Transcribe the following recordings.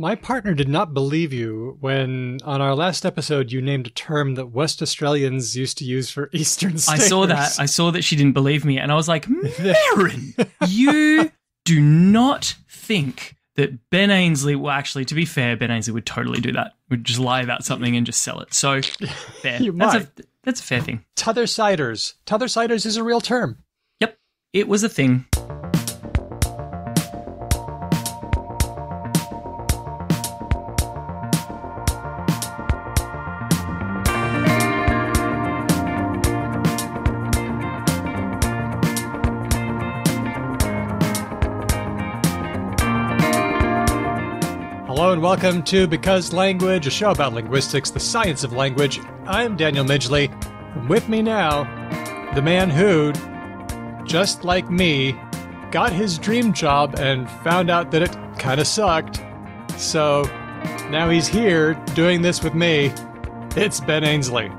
My partner did not believe you when, on our last episode, you named a term that West Australians used to use for Eastern Staters. I saw that. I saw that she didn't believe me, and I was like, Marin, you do not think that Ben Ainsley... Well, actually, to be fair, Ben Ainsley would totally do that. Would just lie about something and just sell it. So, fair. That's a fair thing. T'othersiders. T'othersiders is a real term. Yep, it was a thing. Hello and welcome to Because Language, a show about linguistics, the science of language. I'm Daniel Midgley. And with me now, the man who, just like me, got his dream job and found out that it kind of sucked. So now he's here doing this with me. It's Ben Ainsley.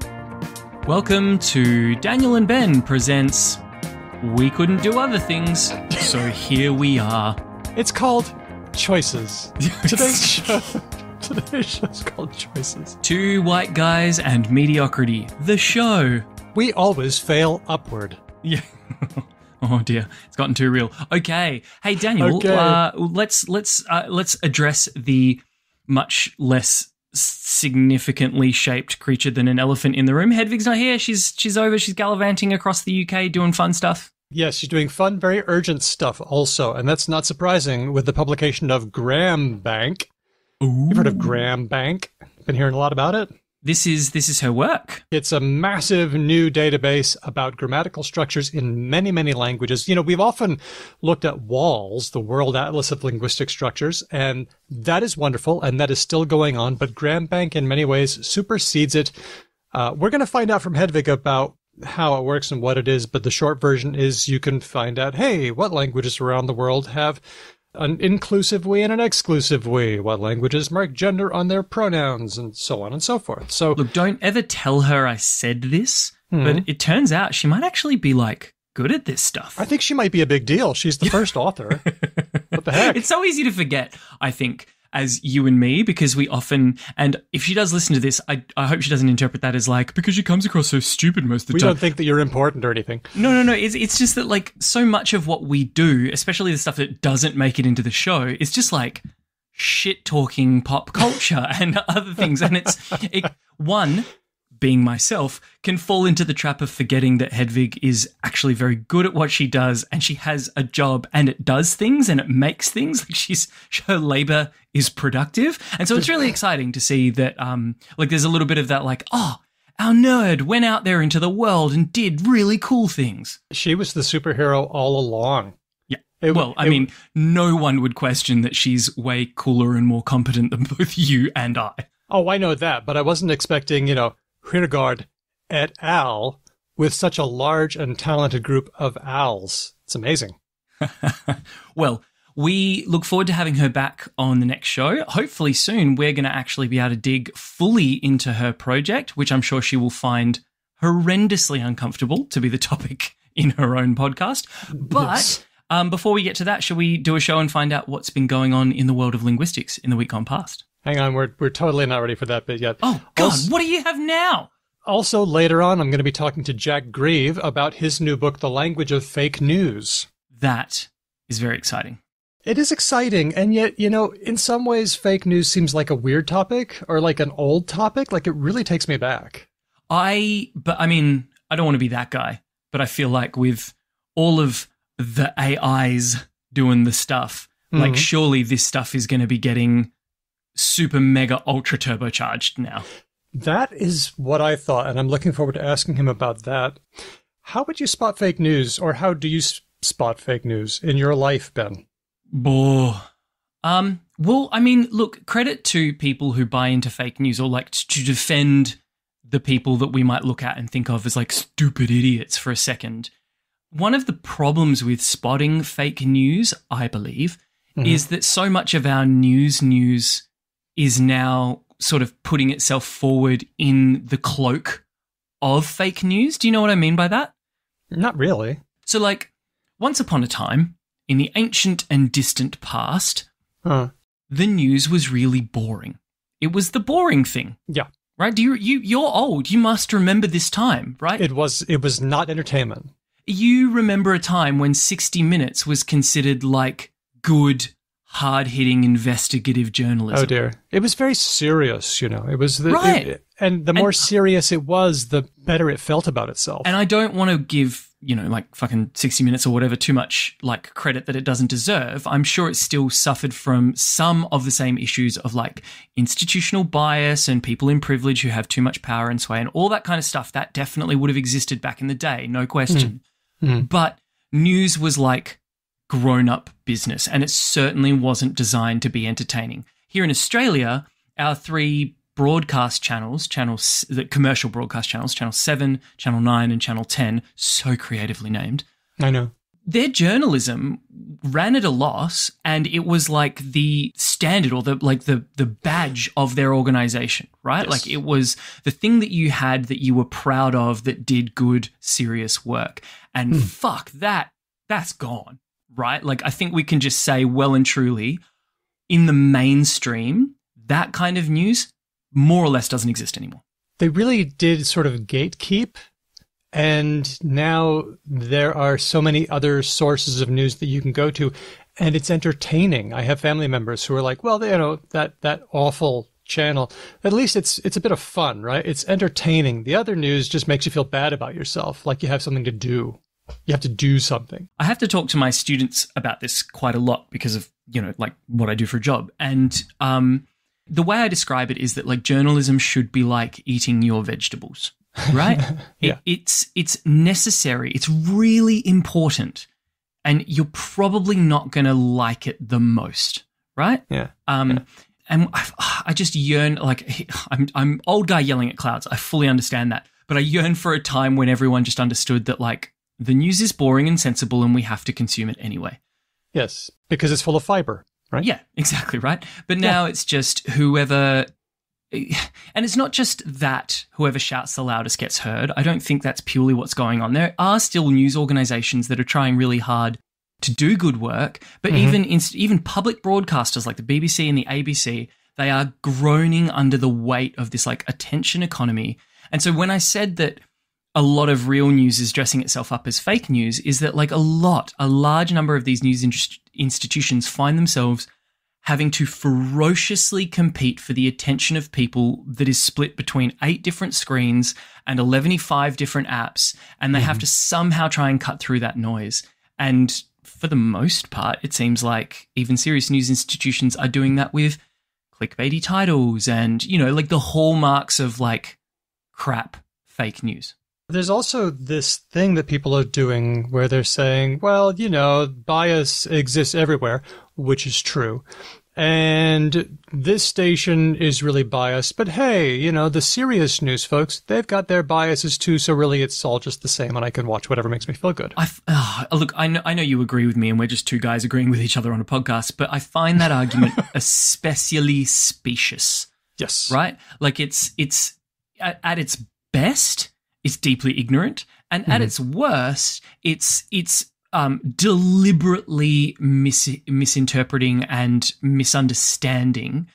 Welcome to Daniel and Ben presents We Couldn't Do Other Things, so here we are. It's called Choices. Today's show's called Choices. Two white guys and mediocrity. The show. We always fail upward. Yeah. Oh dear, it's gotten too real. Okay, hey Daniel, let's address the much less significantly shaped creature than an elephant in the room. Hedvig's not here. She's over. She's gallivanting across the UK doing fun stuff. Yes, she's doing fun, very urgent stuff also, and that's not surprising with the publication of Gram Bank. Ooh. You've heard of Gram Bank? Been hearing a lot about it? This is her work. It's a massive new database about grammatical structures in many, many languages. You know, we've often looked at WALS, the World Atlas of Linguistic Structures, and that is wonderful, and that is still going on, but Gram Bank in many ways supersedes it. We're going to find out from Hedvig about how it works and what it is, but the short version is you can find out, hey, what languages around the world have an inclusive we and an exclusive we? What languages mark gender on their pronouns, and so on and so forth. So, look, don't ever tell her I said this, but it turns out she might actually be, like, good at this stuff. I think she might be a big deal. She's the first author. What the heck? It's so easy to forget, I think, as you and me, because we often, and if she does listen to this, I hope she doesn't interpret that as like, because she comes across so stupid most of the time. We don't think that you're important or anything. No. It's just that, like, so much of what we do, especially the stuff that doesn't make it into the show, is just like shit-talking pop culture and other things. And one, being myself, can fall into the trap of forgetting that Hedvig is actually very good at what she does, and she has a job and it does things and it makes things. Like, her labor is productive. And so it's really exciting to see that, like, there's a little bit of that, like, oh, our nerd went out there into the world and did really cool things. She was the superhero all along. Yeah. I mean, no one would question that she's way cooler and more competent than both you and I. Oh, I know that, but I wasn't expecting, Hildegard et al. With such a large and talented group of owls. It's amazing. Well, we look forward to having her back on the next show. Hopefully soon we're going to actually be able to dig fully into her project, which I'm sure she will find horrendously uncomfortable to be the topic in her own podcast. But before we get to that, shall we do a show and find out what's been going on in the world of linguistics in the week gone past? Hang on, we're totally not ready for that bit yet. Oh, God, what do you have now? Also, later on, I'm going to be talking to Jack Grieve about his new book, The Language of Fake News. That is very exciting. It is exciting, and yet, in some ways, fake news seems like a weird topic or like an old topic. Like, it really takes me back. I don't want to be that guy, but I feel like with all of the AIs doing the stuff, like, surely this stuff is going to be getting super mega ultra turbocharged now. That is what I thought, and I'm looking forward to asking him about that. How would you spot fake news, or how do you spot fake news in your life, Ben? Well, I mean, look, credit to people who buy into fake news or like to defend the people that we might look at and think of as like stupid idiots for a second. One of the problems with spotting fake news, I believe, is that so much of our news is now sort of putting itself forward in the cloak of fake news. Do you know what I mean by that? Not really. So, like, once upon a time, in the ancient and distant past, the news was really boring. It was the boring thing. Yeah. Right? You're old. You must remember this time, right? It was not entertainment. You remember a time when 60 Minutes was considered like good, hard-hitting investigative journalism. Oh dear. It was very serious, It was right. And the more serious it was, the better it felt about itself. And I don't want to give, like fucking 60 Minutes or whatever too much like credit that it doesn't deserve. I'm sure it still suffered from some of the same issues of like institutional bias and people in privilege who have too much power and sway and all that kind of stuff. That definitely would have existed back in the day, no question. But news was like grown-up business, and it certainly wasn't designed to be entertaining. Here in Australia, our 3 broadcast channels, the commercial broadcast channels, Channel 7, Channel 9, and Channel 10, so creatively named. I know. Their journalism ran at a loss, and it was like the standard or the badge of their organization, right? Yes. Like it was the thing that you had that you were proud of that did good, serious work. And fuck, that's gone, right? Like I think we can just say well and truly, in the mainstream, that kind of news more or less doesn't exist anymore. They really did sort of gatekeep. And now there are so many other sources of news that you can go to, and it's entertaining. I have family members who are like, well, that awful channel, at least it's a bit of fun, right? It's entertaining. The other news just makes you feel bad about yourself, like you have something to do. You have to do something. I have to talk to my students about this quite a lot because of, like what I do for a job. And the way I describe it is that like journalism should be like eating your vegetables. Right? Yeah. It's necessary. It's really important. And you're probably not going to like it the most, right? Yeah. And I just yearn, like, I'm old guy yelling at clouds. I fully understand that. But I yearn for a time when everyone just understood that, like, the news is boring and sensible and we have to consume it anyway. Yes, because it's full of fiber, right? Yeah, exactly, right? But now it's just whoever... And it's not just that whoever shouts the loudest gets heard. I don't think that's purely what's going on. There are still news organizations that are trying really hard to do good work, but even public broadcasters like the BBC and the ABC, they are groaning under the weight of this like attention economy. And so when I said that a lot of real news is dressing itself up as fake news, is that like a large number of these news institutions find themselves having to ferociously compete for the attention of people that is split between 8 different screens and 115 different apps, and they have to somehow try and cut through that noise. And for the most part, it seems like even serious news institutions are doing that with clickbaity titles and, like the hallmarks of like crap fake news. There's also this thing that people are doing where they're saying, well, bias exists everywhere, which is true. And this station is really biased. But hey, the serious news folks, they've got their biases too. So really it's all just the same and I can watch whatever makes me feel good. Look, I know you agree with me and we're just 2 guys agreeing with each other on a podcast, but I find that argument especially specious. Yes. Right? Like it's at its best, it's deeply ignorant, and at its worst, it's deliberately misinterpreting and misunderstanding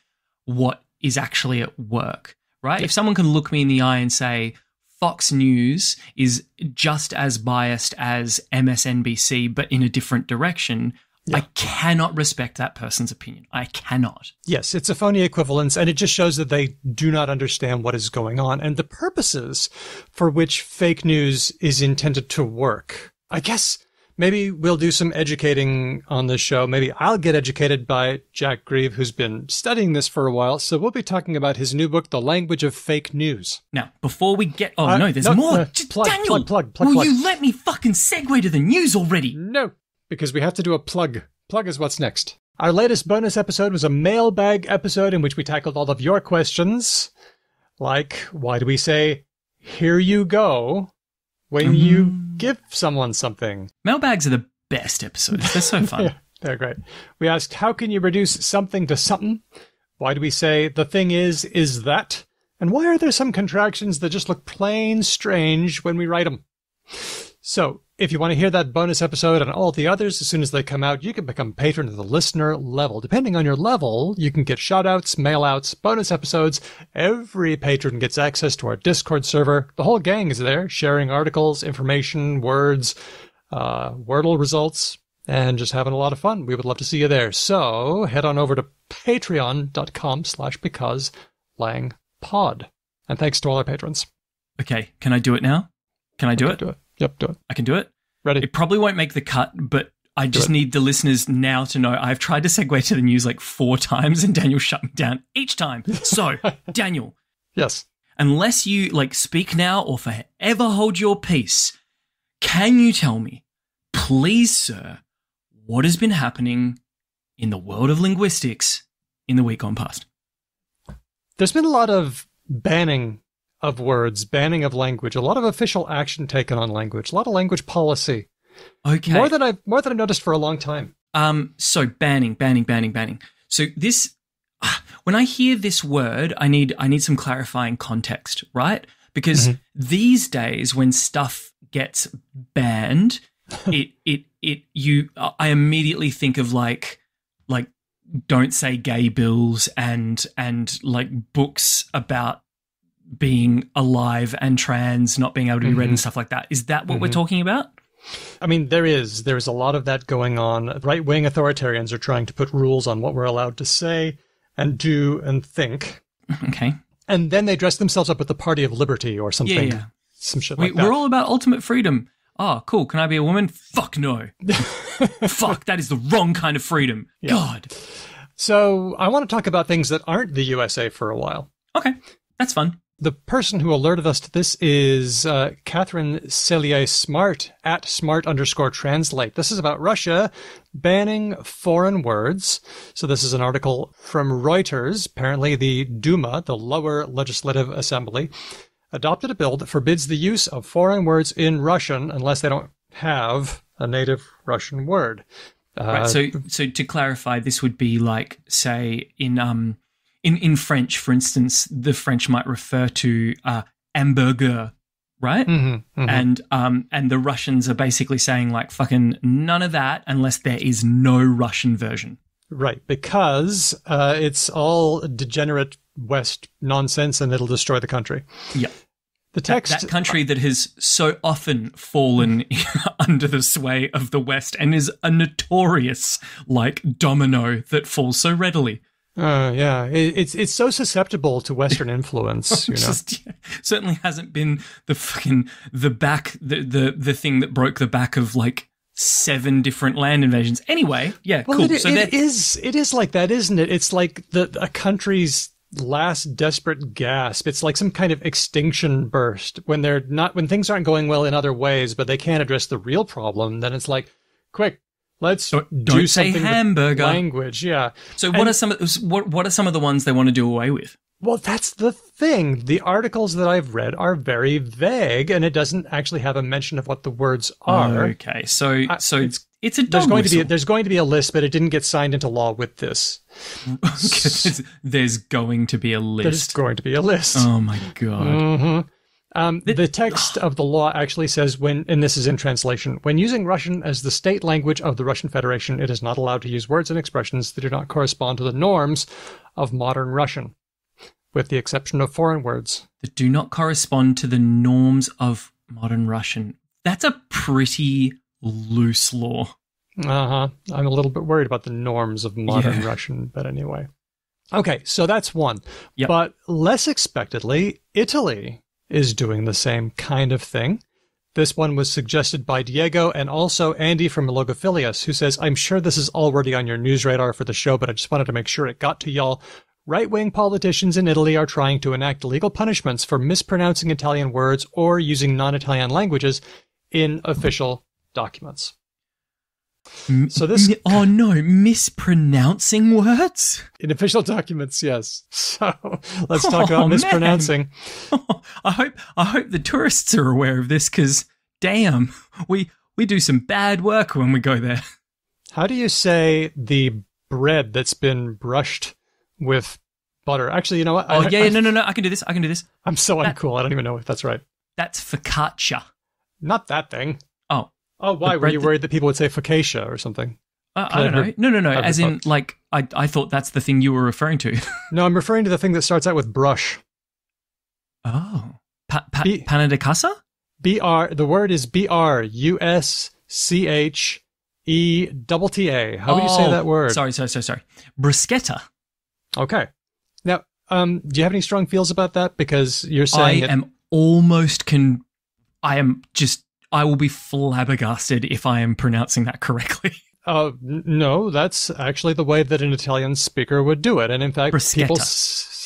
what is actually at work, right? If someone can look me in the eye and say Fox News is just as biased as MSNBC, but in a different direction, I cannot respect that person's opinion. I cannot. Yes, it's a phony equivalence, and it just shows that they do not understand what is going on and the purposes for which fake news is intended to work. I guess maybe we'll do some educating on this show. Maybe I'll get educated by Jack Grieve, who's been studying this for a while. So we'll be talking about his new book, The Language of Fake News. Now, before we get... no, there's more. Daniel, plug. Will you let me fucking segue to the news already? No, because we have to do a plug. Plug is what's next. Our latest bonus episode was a mailbag episode in which we tackled all of your questions. Like, why do we say, here you go, when you give someone something? Mailbags are the best episodes. They're so fun. Yeah, they're great. We asked, how can you reduce something to something? Why do we say, the thing is that? And why are there some contractions that just look plain strange when we write them? So, if you want to hear that bonus episode and all the others as soon as they come out, you can become patron at the listener level. Depending on your level, you can get shout-outs, mail-outs, bonus episodes. Every patron gets access to our Discord server. The whole gang is there, sharing articles, information, words, Wordle results, and just having a lot of fun. We would love to see you there. So head on over to patreon.com/becauselangpod. And thanks to all our patrons. Okay, can I do it now? Can I do it? Do it. Yep, do it. I can do it? Ready. It probably won't make the cut, but I just need the listeners now to know I've tried to segue to the news like 4 times and Daniel shut me down each time. So, Daniel. Yes. Unless you speak now or forever hold your peace, can you tell me, please, sir, what has been happening in the world of linguistics in the week gone past? There's been a lot of banning of words, banning of language, a lot of official action taken on language, a lot of language policy. Okay. More than I've noticed for a long time. So banning. So this, when I hear this word, I need some clarifying context, right? Because these days when stuff gets banned, I immediately think of like don't say gay bills and like books about being alive and trans not being able to be read and stuff like that. Is that what we're talking about? I mean, there is a lot of that going on. Right-wing authoritarians are trying to put rules on what we're allowed to say and do and think. Okay. And then they dress themselves up with the Party of Liberty or something. Yeah. Some shit like that. We're all about ultimate freedom. Oh, cool. Can I be a woman? Fuck no. Fuck, that is the wrong kind of freedom. Yeah. God. So I want to talk about things that aren't the USA for a while. Okay. That's fun. The person who alerted us to this is Catherine Cellier-Smart at smart_translate. This is about Russia banning foreign words. So this is an article from Reuters. Apparently the Duma, the lower legislative assembly, adopted a bill that forbids the use of foreign words in Russian unless they don't have a native Russian word. Right. So to clarify, this would be like, say, in French, for instance, the French might refer to hamburger, right? And the Russians are basically saying like fucking none of that unless there is no Russian version. Right, because it's all degenerate West nonsense and it'll destroy the country. Yeah. The text that country that has so often fallen under the sway of the West and is a notorious like domino that falls so readily. Yeah, it's so susceptible to Western influence. Certainly hasn't been the thing that broke the back of like 7 different land invasions. Anyway, yeah, well, cool. It is like that, isn't it? It's like a country's last desperate gasp. It's like some kind of extinction burst when things aren't going well in other ways, but they can't address the real problem. Then it's like, quick. Let's do say something hamburger with language. Yeah. So what are some of the ones they want to do away with? Well, that's the thing. The articles that I've read are very vague, and it doesn't actually have a mention of what the words are. Okay, so it's a dog whistle. There's going to be a list, but it didn't get signed into law with this. There's going to be a list. There's going to be a list. Oh my god. The text of the law actually says and this is in translation, when using Russian as the state language of the Russian Federation, it is not allowed to use words and expressions that do not correspond to the norms of modern Russian, with the exception of foreign words. That do not correspond to the norms of modern Russian. That's a pretty loose law. I'm a little bit worried about the norms of modern Russian, but anyway. Okay, so that's one. Yep. But less expectedly, Italy is doing the same kind of thing. This one was suggested by Diego and also Andy from Logophilius, who says, I'm sure this is already on your news radar for the show, but I just wanted to make sure it got to y'all. Right-wing politicians in Italy are trying to enact legal punishments for mispronouncing Italian words or using non-Italian languages in official documents. Mispronouncing words? In official documents, yes. So let's talk about mispronouncing. I hope the tourists are aware of this because, damn, we do some bad work when we go there. How do you say the bread that's been brushed with butter? Actually, you know what? No, I can do this. I'm so uncool. I don't even know if that's right. That's focaccia. Not that thing. Oh, Oh, why? Were you worried that people would say focaccia or something? I don't know. No. As in, like, I thought that's the thing you were referring to. No, I'm referring to the thing that starts out with brush. Oh. Panna de casa? The word is BRUSCHETTA. How would you say that word? Sorry. Bruschetta. Okay. Now, do you have any strong feels about that? Because you're saying I will be flabbergasted if I am pronouncing that correctly. No, that's actually the way that an Italian speaker would do it. And in fact, Bruschetta.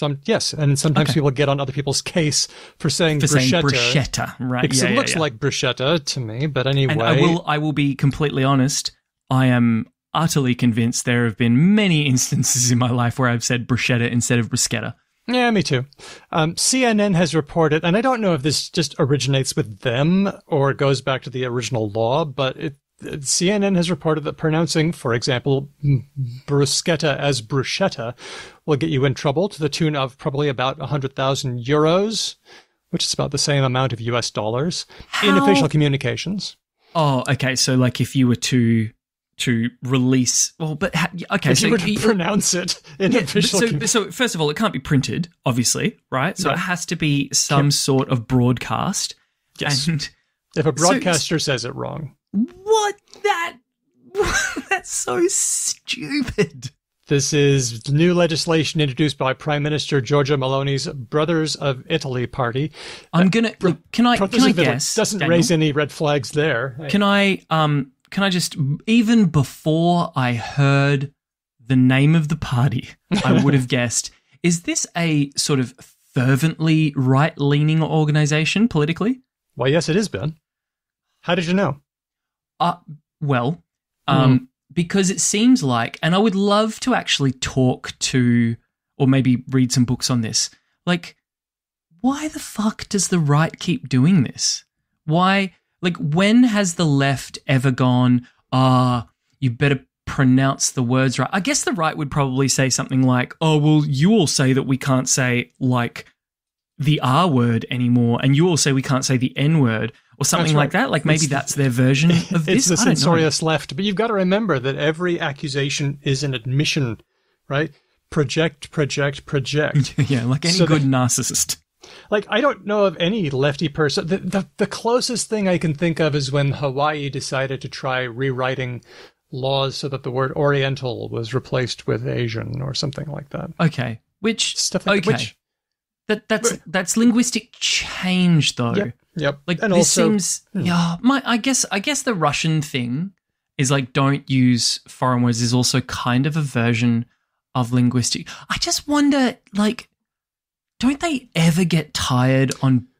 Sometimes people get on other people's case for saying bruschetta. Right? Because it looks like bruschetta to me, but anyway. And I will be completely honest. I am utterly convinced there have been many instances in my life where I've said bruschetta instead of bruschetta. Yeah, me too. CNN has reported, and I don't know if this just originates with them or goes back to the original law, but CNN has reported that pronouncing, for example, bruschetta as bruschetta will get you in trouble to the tune of probably about 100,000 euros, which is about the same amount of US dollars, in official communications. Oh, okay. So, like, if you were to release, if you were to pronounce it in official. So first of all, it can't be printed, obviously, right? So it has to be some sort of broadcast. Yes. And if a broadcaster says it wrong. What? That's so stupid. This is new legislation introduced by Prime Minister Giorgia Meloni's Brothers of Italy party. I'm gonna. Can I guess? Doesn't Daniel, raise any red flags there. Can I just, even before I heard the name of the party, I would have guessed, is this a sort of fervently right-leaning organization politically? Well, yes, it is, Ben. How did you know? Because it seems like, and I would love to actually talk to, or maybe read some books on this, like, why the fuck does the right keep doing this? Why? Like, when has the left ever gone, you better pronounce the words right? I guess the right would probably say something like, oh, well, you all say that we can't say, like, the R word anymore, and you all say we can't say the N word, or something like that. Like, maybe that's their version of this. It's the censorious left. But you've got to remember that every accusation is an admission, right? Project. Yeah, like any good narcissist. Like, I don't know of any lefty person. The closest thing I can think of is when Hawaii decided to try rewriting laws so that the word Oriental was replaced with Asian or something like that. Okay. That's linguistic change, though. Yep. Like, and this seems. Yeah. I guess the Russian thing is like, don't use foreign words is also kind of a version of linguistic. I just wonder, like, don't they ever get tired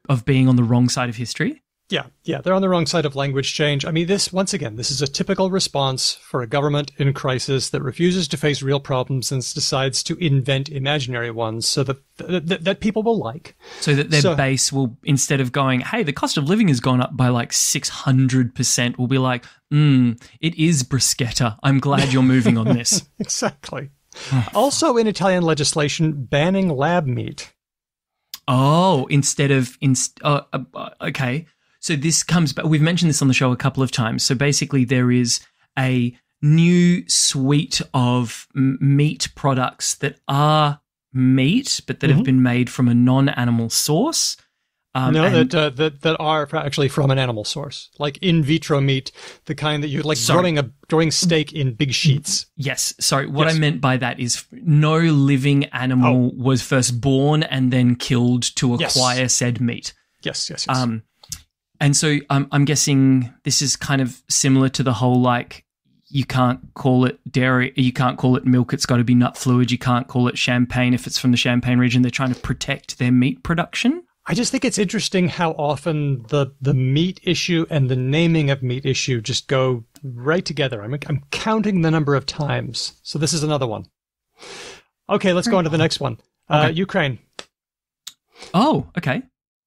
of being on the wrong side of history? Yeah, they're on the wrong side of language change. I mean, this is a typical response for a government in crisis that refuses to face real problems and decides to invent imaginary ones so that people will like. So that their base will, instead of going, hey, the cost of living has gone up by like 600%, will be like, it is bruschetta. I'm glad you're moving on this. Exactly. Also in Italian legislation, banning lab meat. Oh, okay. So this comes back. We've mentioned this on the show a couple of times. So basically there is a new suite of meat products that are meat, but that have been made from a non-animal source. That are actually from an animal source, like in vitro meat, the kind that you like growing steak in big sheets. Yes. Sorry. What I meant by that is no living animal was first born and then killed to acquire said meat. Yes. And so I'm guessing this is kind of similar to the whole, like, you can't call it dairy, you can't call it milk, it's got to be nut fluid, you can't call it champagne if it's from the Champagne region. They're trying to protect their meat production. I just think it's interesting how often the meat issue and the naming of meat issue just go right together. I'm counting the number of times. So this is another one. Okay, let's go on to the next one. Ukraine. Oh, okay.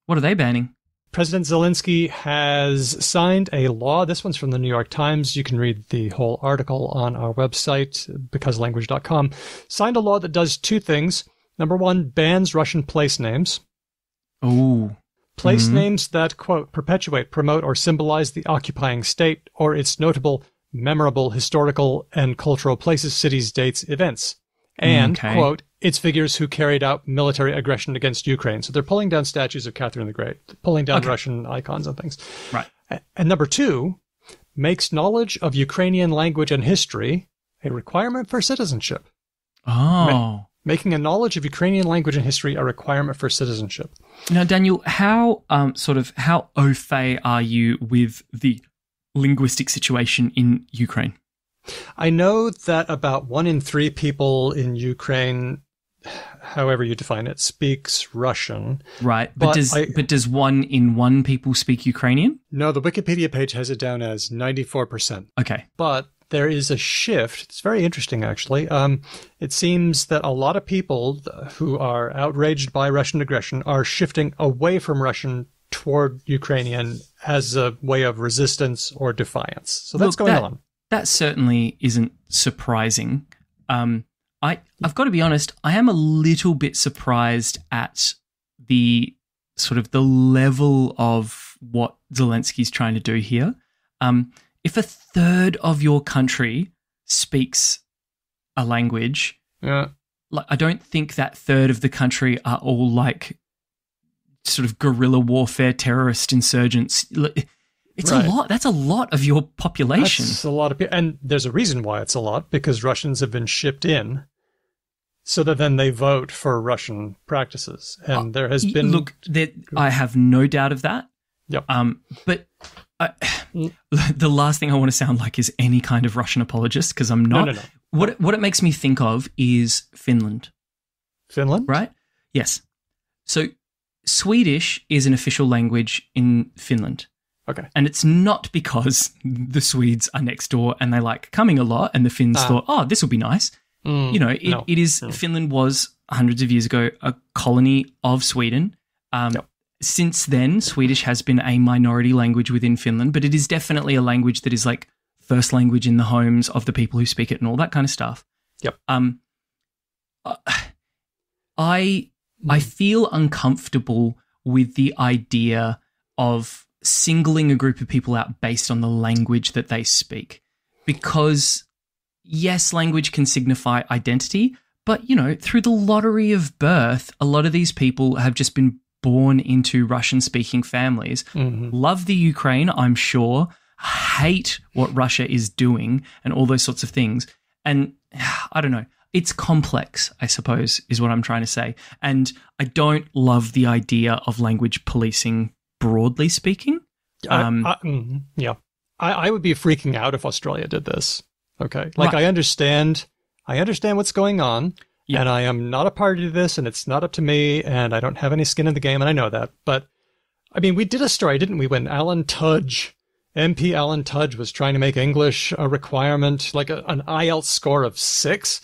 What are they banning? President Zelensky has signed a law. This one's from the New York Times. You can read the whole article on our website, becauselanguage.com. Signed a law that does two things. Number one, bans Russian place names. Oh. Place names that, quote, perpetuate, promote, or symbolize the occupying state or its notable, memorable, historical, and cultural places, cities, dates, events. And, quote, its figures who carried out military aggression against Ukraine. So they're pulling down statues of Catherine the Great, pulling down Russian icons and things. Right. And number 2, makes knowledge of Ukrainian language and history a requirement for citizenship. Oh. Making a knowledge of Ukrainian language and history a requirement for citizenship. Now, Daniel, how how au fait are you with the linguistic situation in Ukraine? I know that about 1 in 3 people in Ukraine, however you define it, speaks Russian. Right, but does 1 in 1 people speak Ukrainian? No, the Wikipedia page has it down as 94%. Okay. But there is a shift. It's very interesting, actually. It seems that a lot of people who are outraged by Russian aggression are shifting away from Russian toward Ukrainian as a way of resistance or defiance. So that's going on. That certainly isn't surprising. I've got to be honest, I am a little bit surprised at the sort of the level of what Zelensky's trying to do here. If a third of your country speaks a language, like I don't think that third of the country are all like sort of guerrilla warfare, terrorist insurgents. It's a lot. That's a lot of your population. That's a lot of people. And there's a reason why it's a lot, because Russians have been shipped in so that then they vote for Russian practices. And there has been... Look, I have no doubt of that. Yep. But the last thing I want to sound like is any kind of Russian apologist, because I'm not. No. What it makes me think of is Finland. Finland? Right? Yes. So Swedish is an official language in Finland. Okay. And it's not because the Swedes are next door and they like coming a lot and the Finns thought, oh, this will be nice. It is. Finland was hundreds of years ago a colony of Sweden. Since then, Swedish has been a minority language within Finland, but it is definitely a language that is like first language in the homes of the people who speak it and all that kind of stuff. Yep. I feel uncomfortable with the idea of singling a group of people out based on the language that they speak, because yes, language can signify identity, but through the lottery of birth, a lot of these people have just been born into Russian-speaking families, love the Ukraine, I'm sure, hate what Russia is doing and all those sorts of things. And I don't know, it's complex, I suppose, is what I'm trying to say. And I don't love the idea of language policing, broadly speaking. I would be freaking out if Australia did this. Okay. Like, right. I understand what's going on. Yeah. And I am not a party to this, and it's not up to me, and I don't have any skin in the game, and I know that. But, I mean, we did a story, didn't we, when MP Alan Tudge was trying to make English a requirement, like an IELTS score of 6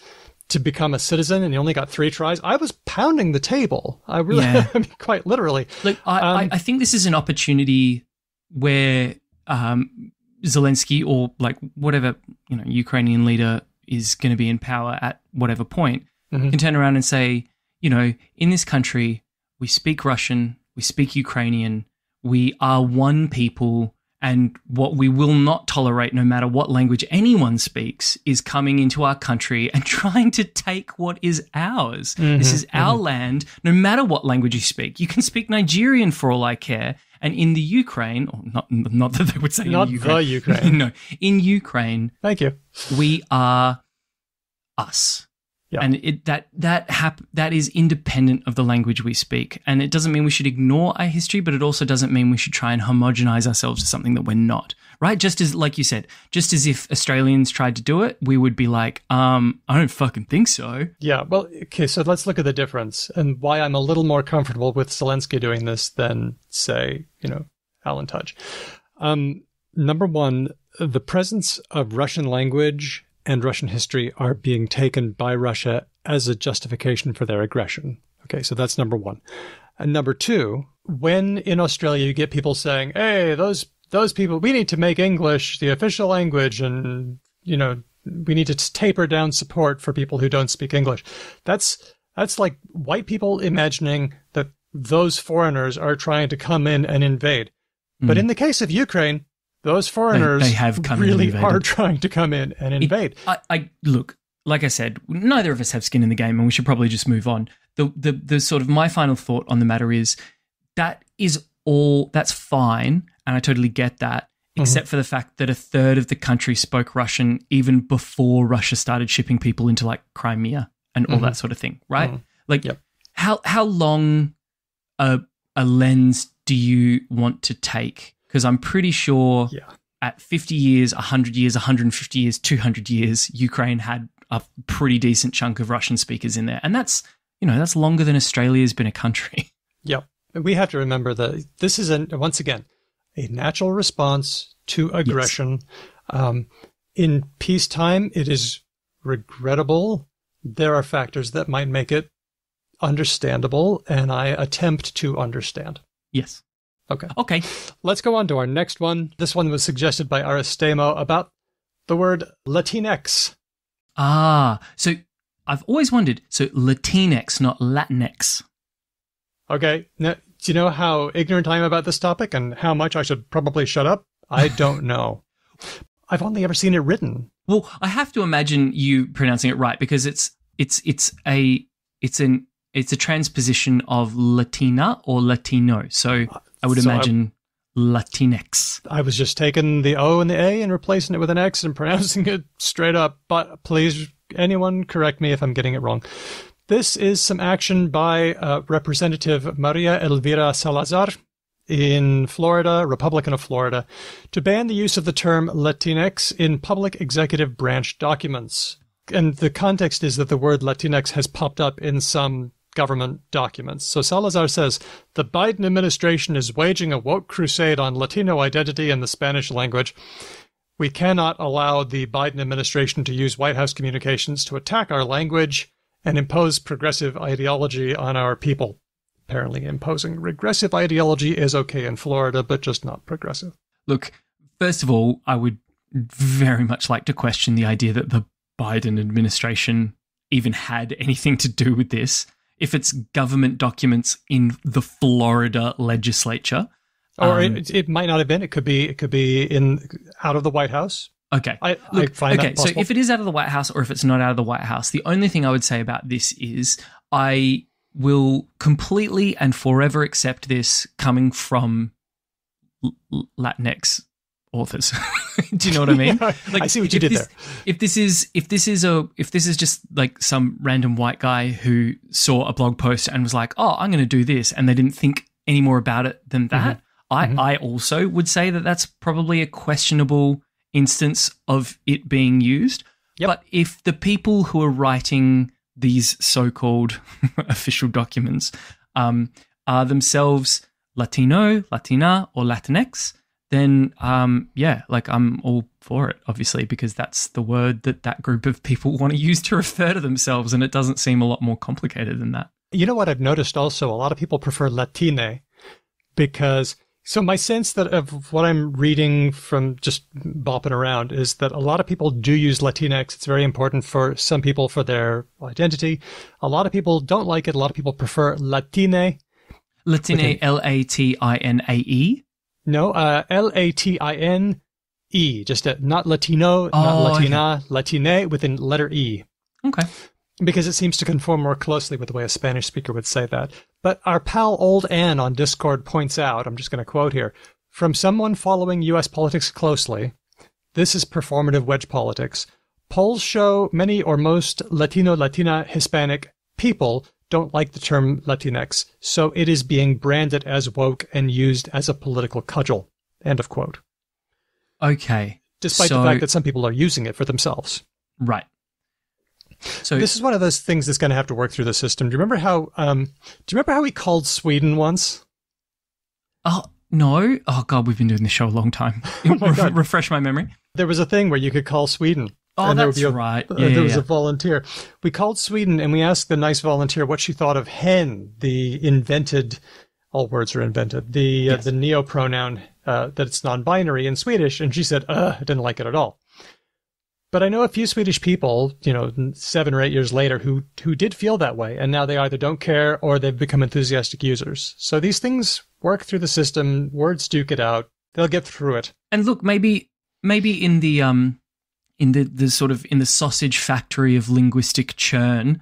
to become a citizen, and he only got 3 tries. I was pounding the table. I really, I mean, quite literally. Look, I think this is an opportunity where Zelensky or like whatever, Ukrainian leader is going to be in power at whatever point, can turn around and say, in this country, we speak Russian, we speak Ukrainian, we are one people, and what we will not tolerate, no matter what language anyone speaks, is coming into our country and trying to take what is ours. This is our land, no matter what language you speak. You can speak Nigerian for all I care. And in the Ukraine, or not that they would say not in Ukraine. The Ukraine. No, in Ukraine. Thank you. We are us. Yeah. And that is independent of the language we speak. And it doesn't mean we should ignore our history, but it also doesn't mean we should try and homogenize ourselves to something that we're not, right? Just as, like you said, just as if Australians tried to do it, we would be like, I don't fucking think so. Yeah, well, okay, so let's look at the difference and why I'm a little more comfortable with Zelensky doing this than, say, Alan Tudge. Number one, the presence of Russian language and Russian history are being taken by Russia as a justification for their aggression. Okay, so that's number one. And number two, when in Australia you get people saying, hey, those people, we need to make English the official language and, we need to taper down support for people who don't speak English. That's like white people imagining that those foreigners are trying to come in and invade. But in the case of Ukraine, those foreigners they have come really are trying to come in and invade. Look, like I said, neither of us have skin in the game, and we should probably just move on. The sort of my final thought on the matter is that's fine, and I totally get that, except for the fact that a third of the country spoke Russian even before Russia started shipping people into like Crimea and all that sort of thing, right? Like, how long a lens do you want to take? Because I'm pretty sure at 50 years, 100 years, 150 years, 200 years, Ukraine had a pretty decent chunk of Russian speakers in there. And that's longer than Australia's been a country. Yep. We have to remember that this is, once again, a natural response to aggression. Yes. In peacetime, it is regrettable. There are factors that might make it understandable, and I attempt to understand. Yes. Okay. Let's go on to our next one. This one was suggested by Aristemo about the word Latinx. So I've always wondered, so Latinx, not Latinx. Okay. Now, do you know how ignorant I am about this topic and how much I should probably shut up? I don't know. I've only ever seen it written. Well, I have to imagine you pronouncing it right because it's a transposition of Latina or Latino. So I would imagine Latinx. I was just taking the O and the A and replacing it with an X and pronouncing it straight up. But please, anyone correct me if I'm getting it wrong. This is some action by Representative Maria Elvira Salazar in Florida, Republican of Florida, to ban the use of the term Latinx in public executive branch documents. And the context is that the word Latinx has popped up in some government documents. So Salazar says, the Biden administration is waging a woke crusade on Latino identity in the Spanish language. We cannot allow the Biden administration to use White House communications to attack our language and impose progressive ideology on our people. Apparently imposing regressive ideology is okay in Florida, but just not progressive. Look, first of all, I would very much like to question the idea that the Biden administration even had anything to do with this. If it's government documents in the Florida legislature, or it might not have been. It could be out of the White House. Okay. I find that possible. So if it is out of the White House or if it's not out of the White House, the only thing I would say about this is I will completely and forever accept this coming from Latinx authors. Do you know what I mean? Yeah, I see what you did there. If this is just like some random white guy who saw a blog post and was like, "Oh, I'm going to do this," and they didn't think any more about it than that, I also would say that that's probably a questionable instance of it being used. Yep. But if the people who are writing these so-called official documents are themselves Latino, Latina, or Latinx, then I'm all for it, obviously, because that's the word that group of people want to use to refer to themselves, and it doesn't seem a lot more complicated than that. You know what I've noticed also? A lot of people prefer Latine because... So my sense that of what I'm reading from just bopping around is that a lot of people do use Latinx. It's very important for some people for their identity. A lot of people don't like it. A lot of people prefer Latine. Latine, Latinae? No, Latine, just not Latino, not Latina, okay. Latine with a letter E. Okay. Because it seems to conform more closely with the way a Spanish speaker would say that. But our pal Old Ann on Discord points out, I'm just going to quote here, from someone following U.S. politics closely, this is performative wedge politics. Polls show many or most Latino, Latina, Hispanic people don't like the term Latinx, so it is being branded as woke and used as a political cudgel. End of quote. Okay. Despite the fact that some people are using it for themselves. Right. So this is one of those things that's going to have to work through the system. Do you remember how we called Sweden once? Oh, no. Oh, God, we've been doing this show a long time. Refresh my memory. There was a thing where you could call Sweden. Oh, that's right. There was a volunteer. We called Sweden and we asked the nice volunteer what she thought of hen, the invented, all words are invented, the neo-pronoun that it's non-binary in Swedish. And she said, I didn't like it at all. But I know a few Swedish people, 7 or 8 years later, who did feel that way, and now they either don't care or they've become enthusiastic users. So these things work through the system. Words duke it out. They'll get through it. And look, maybe in the sort of in the sausage factory of linguistic churn,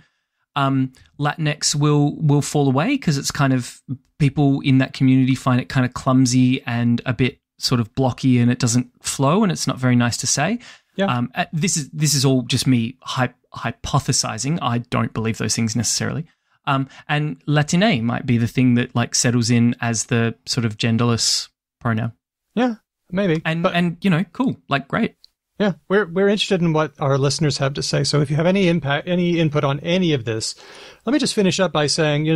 Latinx will fall away because it's kind of people in that community find it kind of clumsy and a bit sort of blocky, and it doesn't flow, and it's not very nice to say. Yeah. This is all just me hypothesizing. I don't believe those things necessarily. And Latine might be the thing that like settles in as the sort of genderless pronoun. Yeah, maybe. And cool, like great. Yeah, we're interested in what our listeners have to say. So if you have any input on any of this, let me just finish up by saying,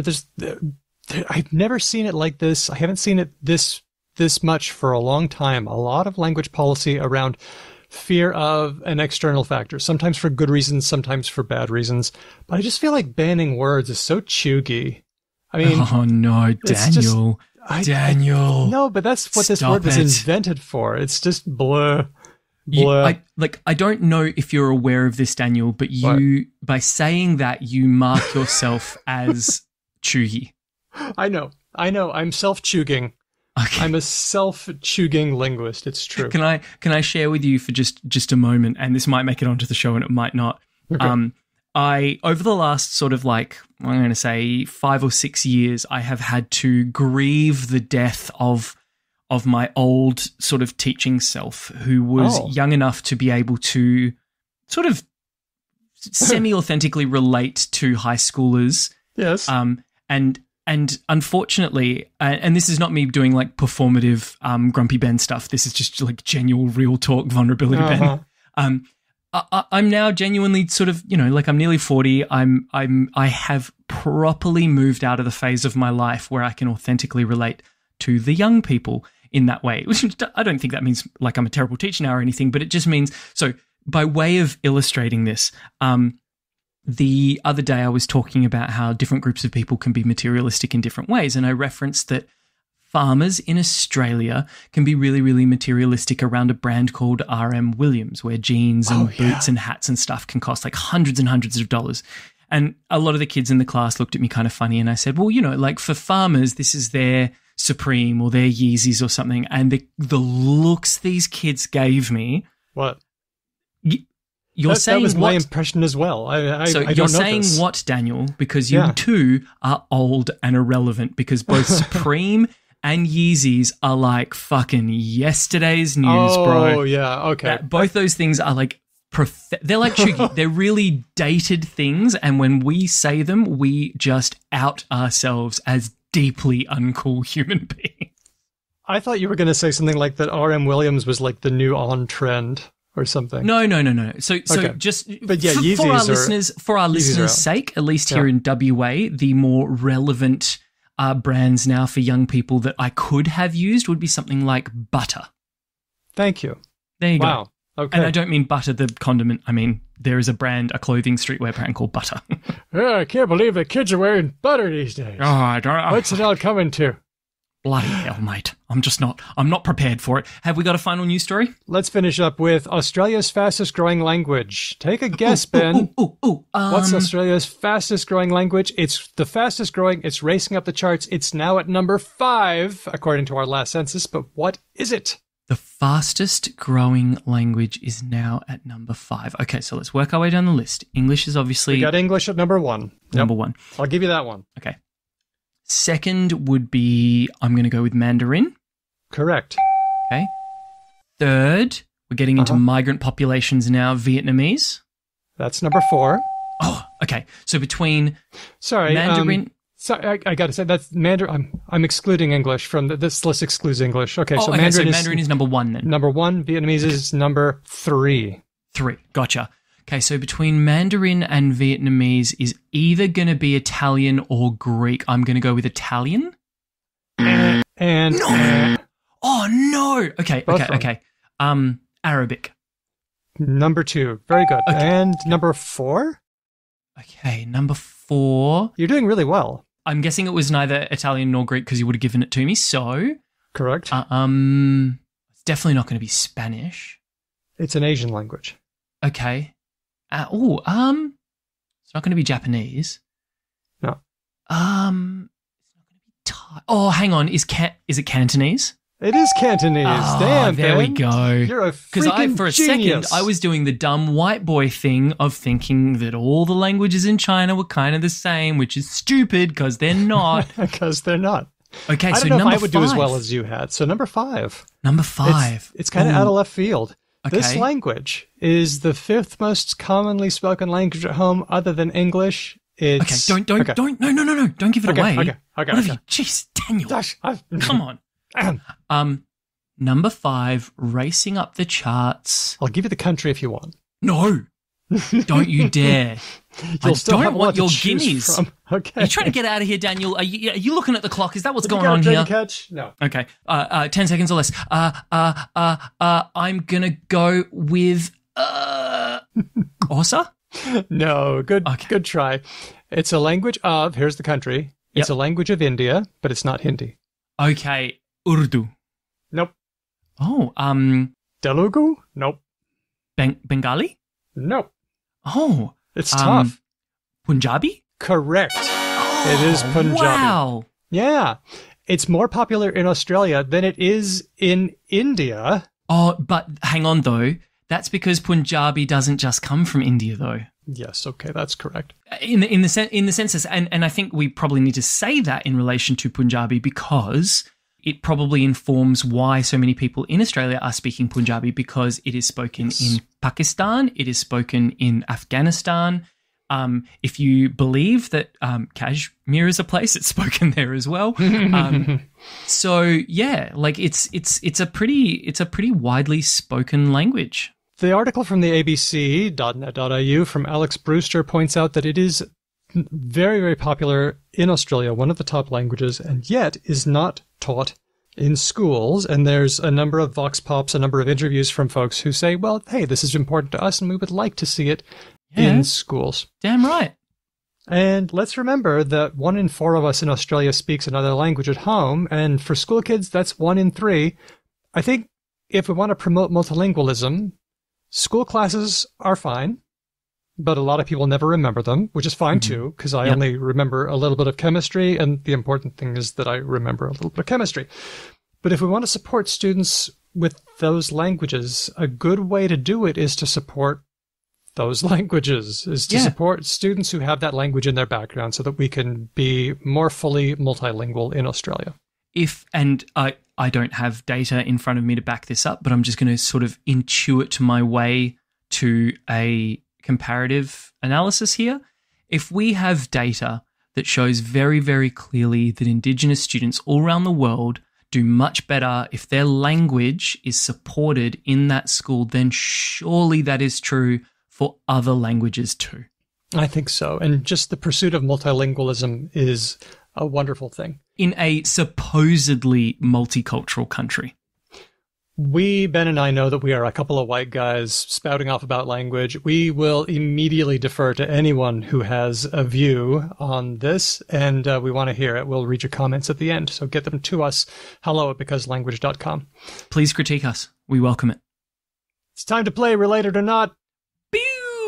I've never seen it like this. I haven't seen it this much for a long time. A lot of language policy around fear of an external factor, sometimes for good reasons, sometimes for bad reasons. But I just feel like banning words is so chuggy. I mean, oh no, Daniel, Daniel. No, but that's what this word was invented for. It's just blah. I don't know if you're aware of this, Daniel, but by saying that, you mark yourself as chuggy. I know. I'm self-chugging. Okay. I'm a self-chugging linguist. It's true. Can I share with you for just a moment, and this might make it onto the show and it might not. Okay. I over the last sort of like, I'm going to say 5 or 6 years, I have had to grieve the death of my old sort of teaching self, who was young enough to be able to sort of semi-authentically relate to high schoolers. Yes. And unfortunately, and this is not me doing like performative Grumpy Ben stuff. This is just like genuine, real talk vulnerability Ben. I'm now genuinely sort of, like I'm nearly 40. I have properly moved out of the phase of my life where I can authentically relate to the young people in that way. Which I don't think that means like I'm a terrible teacher now or anything, but it just means, so by way of illustrating this, the other day I was talking about how different groups of people can be materialistic in different ways, and I referenced that farmers in Australia can be really, really materialistic around a brand called R.M. Williams, where jeans and boots and hats and stuff can cost like hundreds and hundreds of dollars. And a lot of the kids in the class looked at me kind of funny, and I said, well, like for farmers, this is their Supreme or their Yeezys or something. And the looks these kids gave me. What? You're saying that was what? My impression as well. So I you're don't know saying this. What, Daniel? Because you too are old and irrelevant, because both Supreme and Yeezys are like fucking yesterday's news, bro. Oh, yeah, okay. Both those things are like, they're like chuggy. They're really dated things, and when we say them, we just out ourselves as deeply uncool human beings. I thought you were going to say something like that R.M. Williams was like the new on-trend or something. No. So just but yeah, for our listeners' sake, at least here in WA, the more relevant brands now for young people that I could have used would be something like Butter. Thank you. There you go. Wow. Okay. And I don't mean Butter, the condiment. I mean, there is a clothing streetwear brand called Butter. Yeah, I can't believe the kids are wearing butter these days. Oh, I don't. What's it all coming to? Bloody hell, mate. I'm not prepared for it. Have we got a final news story? Let's finish up with Australia's fastest growing language. Take a guess, Ben. What's Australia's fastest growing language? It's the fastest growing. It's racing up the charts. It's now at number 5, according to our last census. But what is it? The fastest growing language is now at number 5. Okay, so let's work our way down the list. English is obviously... We got English at number 1. Number 1. I'll give you that one. Okay. Second would be, I'm going to go with Mandarin. Correct. Okay. Third, we're getting into migrant populations now, Vietnamese. That's number 4. Oh, okay. So between Mandarin... Sorry, I got to say, that's Mandarin. I'm excluding English from this list. Excludes English. Okay, so Mandarin is number 1 then. Number 1. Vietnamese is number 3. 3. Gotcha. Okay, so between Mandarin and Vietnamese is either going to be Italian or Greek. I'm going to go with Italian. And no. Oh no. Okay. Arabic. Number 2. Very good. Okay. And number 4? Okay, number 4. You're doing really well. I'm guessing it was neither Italian nor Greek because you would have given it to me. So, correct. It's definitely not going to be Spanish. It's an Asian language. Okay. It's not going to be Japanese. No. It's not going to be Thai. Oh, hang on. Is it Cantonese? It is Cantonese. Oh, Damn, there we Ben. go. You're a freaking for a genius. second, I was doing the dumb white boy thing of thinking that all the languages in China were kind of the same, which is stupid because they're not. Because they're not. Okay, I so don't know number if I would five. do as well as you had. So number 5. Number 5. It's kind of out of left field. Okay. This language is the 5th most commonly spoken language at home other than English. It's, no, don't give it away. Okay. Jeez, Daniel, Gosh, come on. Number 5, racing up the charts. I'll give you the country if you want. No, don't you dare. You'll still don't have want one your to choose guimes. from. Okay. Are you trying to get out of here, Daniel? Are you looking at the clock? Is that what's going You got on a drink here? catch? No. Okay, 10 seconds or less. I'm gonna go with Osa. No, good try. It's a language of, here's the country. It's a language of India, but it's not Hindi. Okay, Urdu. Nope. Oh, Telugu? Nope. Bengali. Nope. Oh, It's tough. Punjabi. Correct. Oh, It is Punjabi. Wow. Yeah. It's more popular in Australia than it is in India. Oh, but hang on though. That's because Punjabi doesn't just come from India though. Yes, okay, that's correct. In the census, and I think we probably need to say that in relation to Punjabi because it probably informs why so many people in Australia are speaking Punjabi because it is spoken in Pakistan, it is spoken in Afghanistan. If you believe that Kashmir is a place, it's spoken there as well. So yeah, like it's a pretty widely spoken language. The article from the abc.net.au from Alex Brewster points out that it is very, very popular in Australia, one of the top languages, and yet is not taught in schools. And there's a number of vox pops, a number of interviews from folks who say, well, hey, this is important to us and we would like to see it in schools. Damn right. And let's remember that 1 in 4 of us in Australia speaks another language at home. And for school kids, that's 1 in 3. I think if we want to promote multilingualism, school classes are fine, but a lot of people never remember them, which is fine too, because I only remember a little bit of chemistry, and the important thing is that I remember a little bit of chemistry. But if we want to support students with those languages, a good way to do it is to support those languages, is to support students who have that language in their background so that we can be more fully multilingual in Australia. I don't have data in front of me to back this up, but I'm just going to sort of intuit my way to a comparative analysis here. If we have data that shows very, very clearly that Indigenous students all around the world do much better if their language is supported in that school, then surely that is true for other languages too. I think so. And just the pursuit of multilingualism is a wonderful thing. In a supposedly multicultural country. Ben and I know that we are a couple of white guys spouting off about language. We will immediately defer to anyone who has a view on this, and we want to hear it. We'll read your comments at the end, so get them to us. hello@becauselanguage.com. Please critique us. We welcome it. It's time to play Related or Not.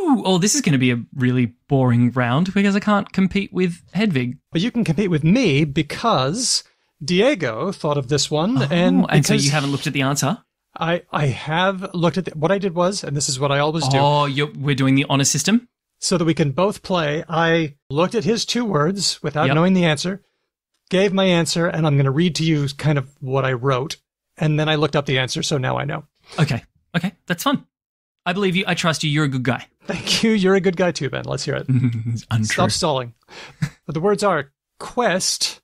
Oh, this is going to be a really boring round because I can't compete with Hedvig. But you can compete with me because Diego thought of this one. And so you haven't looked at the answer? I have looked at what I did was, and this is what I always do. Oh, we're doing the honor system? So that we can both play. I looked at his 2 words without knowing the answer, gave my answer, and I'm going to read to you kind of what I wrote. And then I looked up the answer, so now I know. Okay, that's fun. I believe you. I trust you. You're a good guy. Thank you. You're a good guy too, Ben. Let's hear it. Untrue. Stop stalling. But the words are quest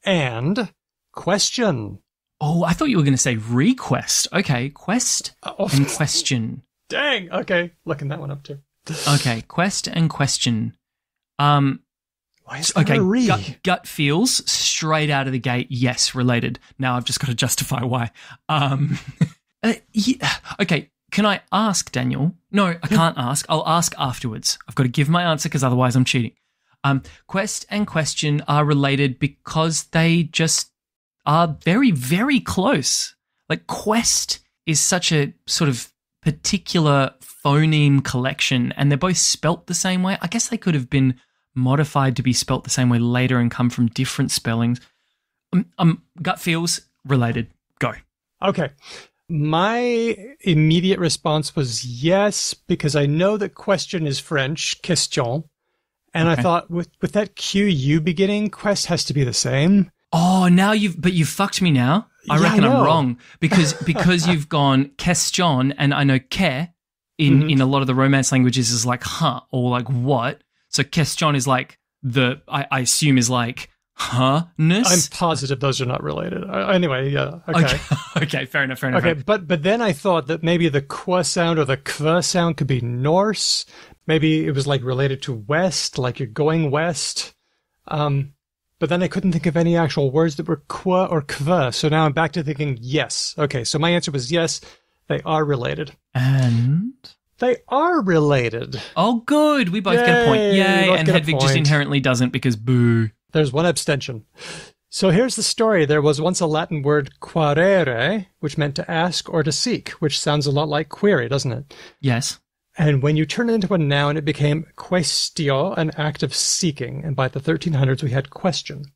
and question. Oh, I thought you were going to say request. Okay, quest and question. Dang. Okay, looking that one up too. Okay, quest and question. Why is there a re? Gut feels straight out of the gate. Yes, related. Now I've just got to justify why. Okay. Can I ask, Daniel? No, I can't ask. I'll ask afterwards. I've got to give my answer because otherwise I'm cheating. Quest and question are related because they just are very, very close. Like quest is such a sort of particular phoneme collection, and they're both spelt the same way. I guess they could have been modified to be spelt the same way later and come from different spellings. Gut feels related. Go. Okay. My immediate response was yes, because I know that question is French, question. And okay. I thought with that QU beginning, quest has to be the same. Oh, now you've fucked me now. I reckon I'm wrong because you've gone question, and I know que in a lot of the Romance languages is like huh or like what. So question is like I assume is like huh-ness. I'm positive those are not related. Anyway, yeah. Okay. Okay, fair enough. Okay, but then I thought that maybe the qua sound or the kva sound could be Norse. Maybe it was like related to west, like you're going west. But then I couldn't think of any actual words that were qua or kva. So now I'm back to thinking yes. Okay, so my answer was yes, they are related. And? They are related. Oh, good. We both get a point. Yay. And Hedvig just inherently doesn't because boo. There's one abstention. So here's the story. There was once a Latin word quarere, which meant to ask or to seek, which sounds a lot like query, doesn't it? Yes. And when you turn it into a noun, it became quaestio, an act of seeking. And by the 1300s, we had question.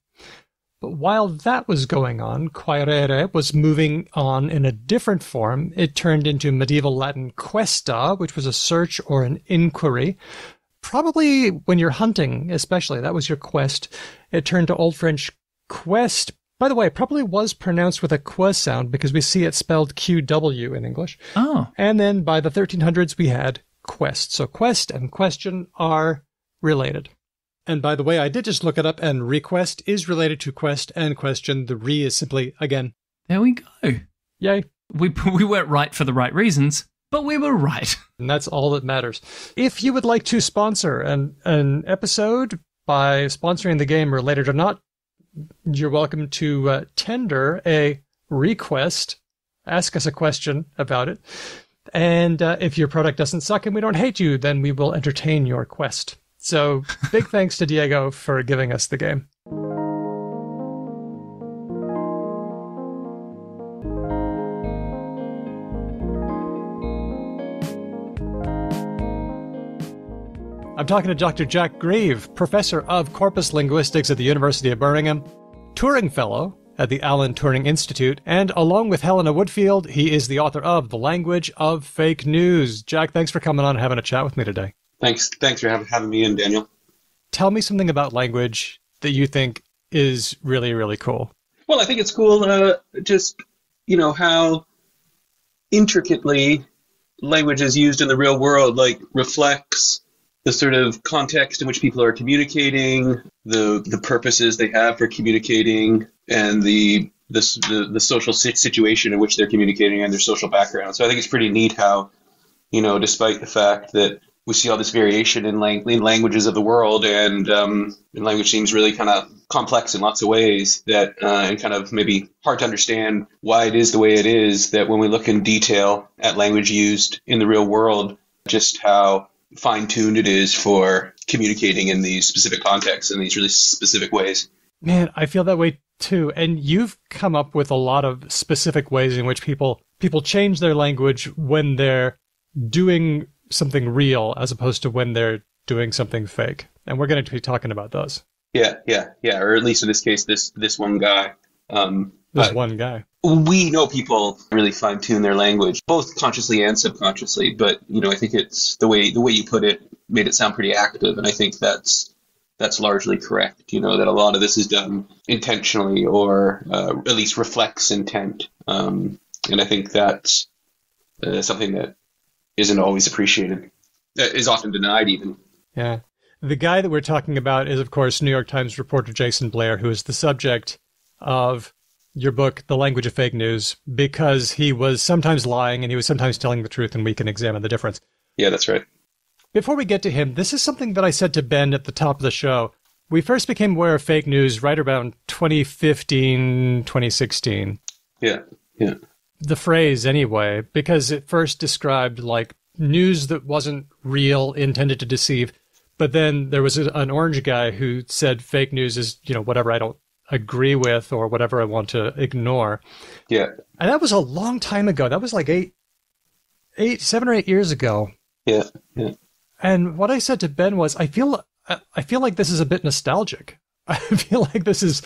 But while that was going on, quaerere was moving on in a different form. It turned into medieval Latin questa, which was a search or an inquiry. Probably when you're hunting, especially, that was your quest. It turned to Old French quest. By the way, it probably was pronounced with a qu sound because we see it spelled QW in English. Oh. And then by the 1300s, we had quest. So quest and question are related. And by the way, I did just look it up, and request is related to quest and question. The re is simply again. There we go. Yay. We weren't right for the right reasons, but we were right. And that's all that matters. If you would like to sponsor an episode by sponsoring the game related or not, you're welcome to tender a request. Ask us a question about it. And if your product doesn't suck and we don't hate you, then we will entertain your quest. So big thanks to Diego for giving us the game. I'm talking to Dr. Jack Grieve, professor of corpus linguistics at the University of Birmingham, Turing Fellow at the Alan Turing Institute, and along with Helena Woodfield, he is the author of The Language of Fake News. Jack, thanks for coming on and having a chat with me today. Thanks for having me in, Daniel. Tell me something about language that you think is really, really cool. Well, I think it's cool just, how intricately language is used in the real world, like reflects the sort of context in which people are communicating, the purposes they have for communicating, and the social situation in which they're communicating and their social background. So I think it's pretty neat how, despite the fact that we see all this variation in languages of the world, and language seems really kind of complex in lots of ways, that and kind of maybe hard to understand why it is the way it is, that when we look in detail at language used in the real world, just how fine-tuned it is for communicating in these specific contexts in these really specific ways. Man, I feel that way too. And you've come up with a lot of specific ways in which people change their language when they're doing something real as opposed to when they're doing something fake. And we're going to be talking about those. Yeah. Or at least in this case, this one guy. One guy. We know people really fine-tune their language, both consciously and subconsciously. But I think it's the way you put it made it sound pretty active, and I think that's largely correct. That a lot of this is done intentionally, or at least reflects intent. And I think that's something that isn't always appreciated, is often denied even. Yeah. The guy that we're talking about is, of course, New York Times reporter Jason Blair, who is the subject of your book, The Language of Fake News, because he was sometimes lying and he was sometimes telling the truth, and we can examine the difference. Yeah, that's right. Before we get to him, this is something that I said to Ben at the top of the show. We first became aware of fake news right around 2015, 2016. Yeah. The phrase, anyway, because it first described like news that wasn't real, intended to deceive. But then there was an orange guy who said fake news is, whatever I don't agree with or whatever I want to ignore. Yeah. And that was a long time ago. That was like eight 7 or 8 years ago. Yeah, yeah. And what I said to Ben was, I feel like this is a bit nostalgic. I feel like this is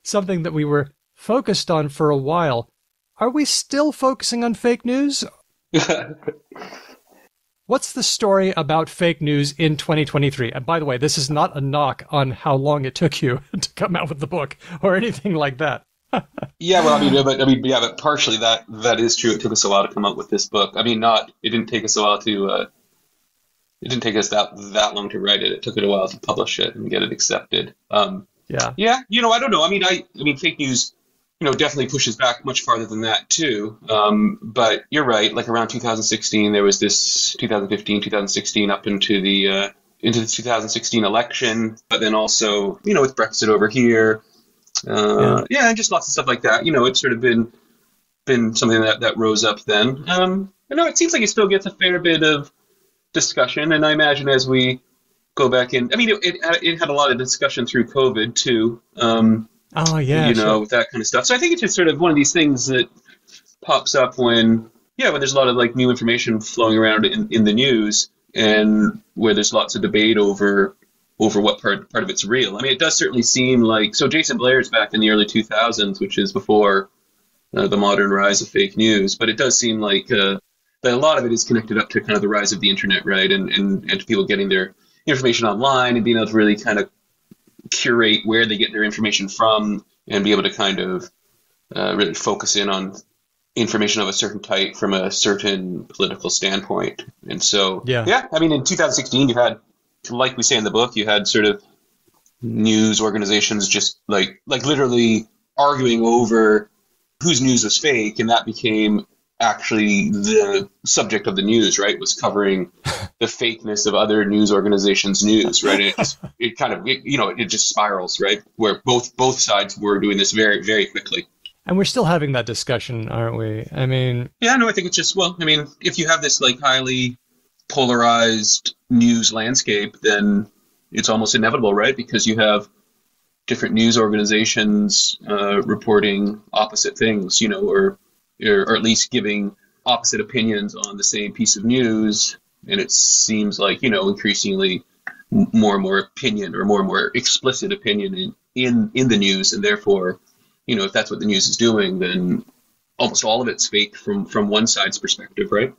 something that we were focused on for a while. Are we still focusing on fake news? What's the story about fake news in 2023? And by the way, this is not a knock on how long it took you to come out with the book or anything like that. Yeah, well, but partially that is true. It took us a while to come up with this book. I mean, it didn't take us a while to, it didn't take us that long to write it. It took it a while to publish it and get it accepted. Yeah. Yeah, I don't know. I mean, fake news, definitely pushes back much farther than that too. But you're right. Like around 2016, there was this 2015, 2016 up into the 2016 election, but then also, with Brexit over here, and just lots of stuff like that. It's sort of been something that rose up then. It seems like it still gets a fair bit of discussion, and I imagine as we go back in, I mean, it had a lot of discussion through COVID too. Sure. With that kind of stuff. So I think it's just sort of one of these things that pops up when there's a lot of like new information flowing around in the news, and where there's lots of debate over what part of it's real. I mean, it does certainly seem like, so Jason Blair's back in the early 2000s, which is before the modern rise of fake news, but it does seem like that a lot of it is connected up to kind of the rise of the internet, right? And to people getting their information online and being able to really kind of curate where they get their information from and be able to kind of really focus in on information of a certain type from a certain political standpoint. And so, I mean, in 2016, you had, like we say in the book, you had sort of news organizations just like literally arguing over whose news was fake, and that became actually the subject of the news, right? Was covering the fakeness of other news organizations' news, right? It just spirals, right? Where both sides were doing this very, very quickly. And we're still having that discussion, aren't we? I mean... Yeah, no, I think it's just, if you have this like highly polarized news landscape, then it's almost inevitable, right? Because you have different news organizations reporting opposite things, or at least giving opposite opinions on the same piece of news. And it seems like, increasingly more and more opinion, or more and more explicit opinion in the news. And therefore, if that's what the news is doing, then almost all of it's fake from one side's perspective, right?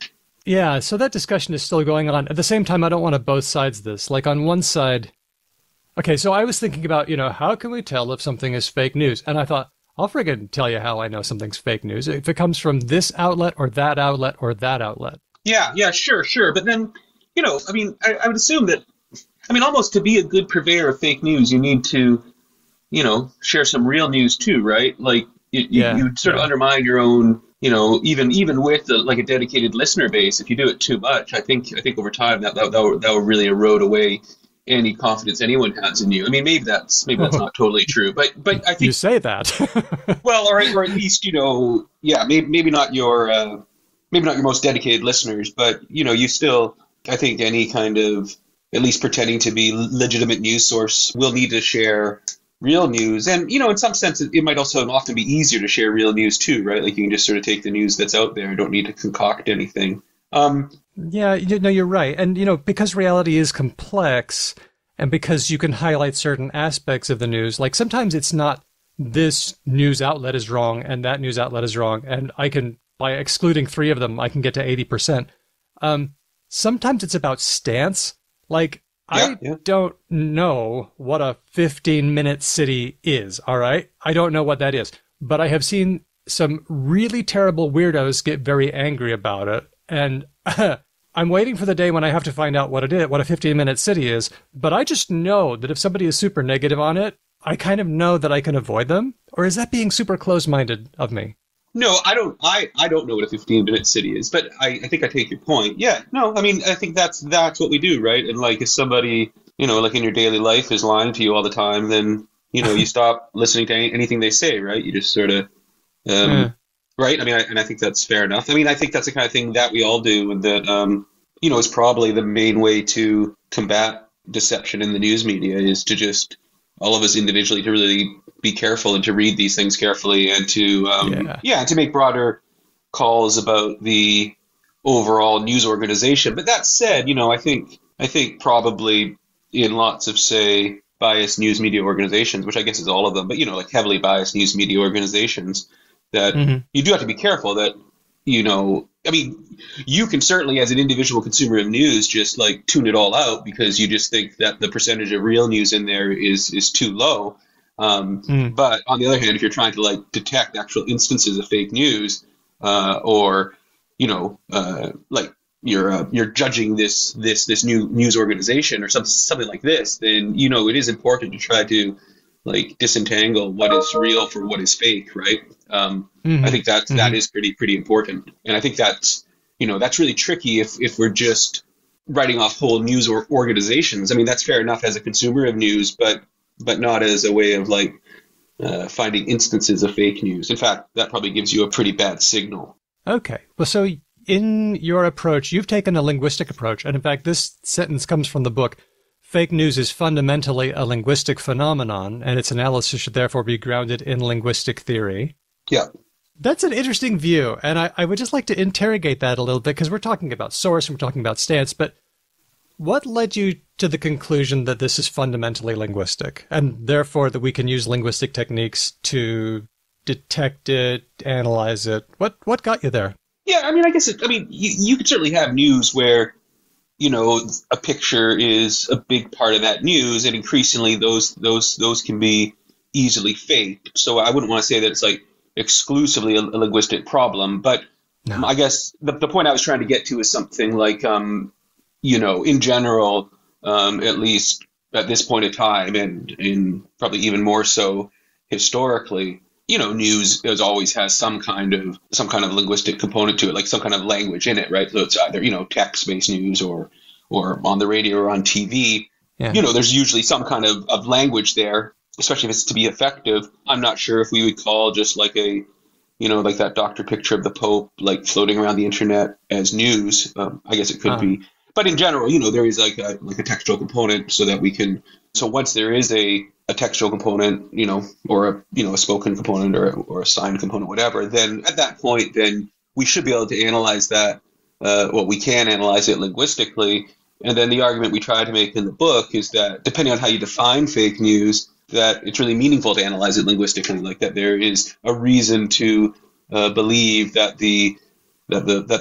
Yeah, so that discussion is still going on. At the same time, I don't want to both sides this. Like on one side, okay, so I was thinking about, how can we tell if something is fake news? And I thought, I'll friggin' tell you how I know something's fake news. If it comes from this outlet or that outlet or that outlet. Yeah, sure. But then, I would assume that, almost to be a good purveyor of fake news, you need to, share some real news too, right? Like you sort of undermine your own, even with a dedicated listener base. If you do it too much, I think over time that will really erode away any confidence anyone has in you. I mean, maybe that's not totally true, but I think you say that. Well, or at least maybe not your most dedicated listeners, but you still, I think any kind of at least pretending to be legitimate news source will need to share real news. And in some sense it might also often be easier to share real news too, right? Like you can just sort of take the news that's out there, don't need to concoct anything. Yeah, you're right. And, because reality is complex and because you can highlight certain aspects of the news, like sometimes it's not this news outlet is wrong and that news outlet is wrong. And by excluding 3 of them, I can get to 80%. Sometimes it's about stance. Like I don't know what a 15-minute city is. All right. I don't know what that is, but I have seen some really terrible weirdos get very angry about it. And I'm waiting for the day when I have to find out what it is, what a 15-minute city is. But I just know that if somebody is super negative on it, I kind of know that I can avoid them. Or is that being super close-minded of me? No, I don't. I don't know what a 15-minute city is, but I think I take your point. Yeah, no, I think that's what we do, right? And like if somebody, like in your daily life is lying to you all the time, then you stop listening to anything they say, right? You just sort of. Right. I think that's fair enough. I think that's the kind of thing that we all do, and that, is probably the main way to combat deception in the news media is to just all of us individually to really be careful and to read these things carefully and to, to make broader calls about the overall news organization. But that said, I think probably in lots of, say, biased news media organizations, which I guess is all of them, but like heavily biased news media organizations, that you do have to be careful that, I mean, you can certainly, as an individual consumer of news, just like tune it all out because you just think that the percentage of real news in there is too low. But on the other hand, if you're trying to like detect actual instances of fake news, or like you're judging this new news organization or something like this, then it is important to try to like disentangle what is real from what is fake, right? I think that is pretty important, and I think that's really tricky if we're just writing off whole news organizations. I mean, that's fair enough as a consumer of news, but not as a way of like finding instances of fake news. In fact, that probably gives you a pretty bad signal. Okay, well, so in your approach, you've taken a linguistic approach, and in fact, this sentence comes from the book. Fake news is fundamentally a linguistic phenomenon, and its analysis should therefore be grounded in linguistic theory. Yeah. That's an interesting view, and I would just like to interrogate that a little bit, because we're talking about source and we're talking about stance, but what led you to the conclusion that this is fundamentally linguistic, and therefore that we can use linguistic techniques to detect it, analyze it? What got you there? Yeah, I mean, I guess you could certainly have news where a picture is a big part of that news, and increasingly those can be easily faked. So I wouldn't want to say that it's like exclusively a linguistic problem, but no. I guess the point I was trying to get to is something like, in general, at least at this point in time, and in probably even more so historically, news always has some kind of linguistic component to it, like some kind of language in it, right? So it's either, text-based news or on the radio or on TV. Yeah. There's usually some kind of language there, especially if it's to be effective. I'm not sure if we would call just like like that doctor picture of the Pope, like floating around the internet as news. I guess it could be. But in general, there is like a textual component so that we can. So once there is a textual component, or a spoken component or a signed component, whatever, then at that point, then we should be able to analyze that. We can analyze it linguistically. And then the argument we try to make in the book is that depending on how you define fake news, that it's really meaningful to analyze it linguistically, like that there is a reason to believe that the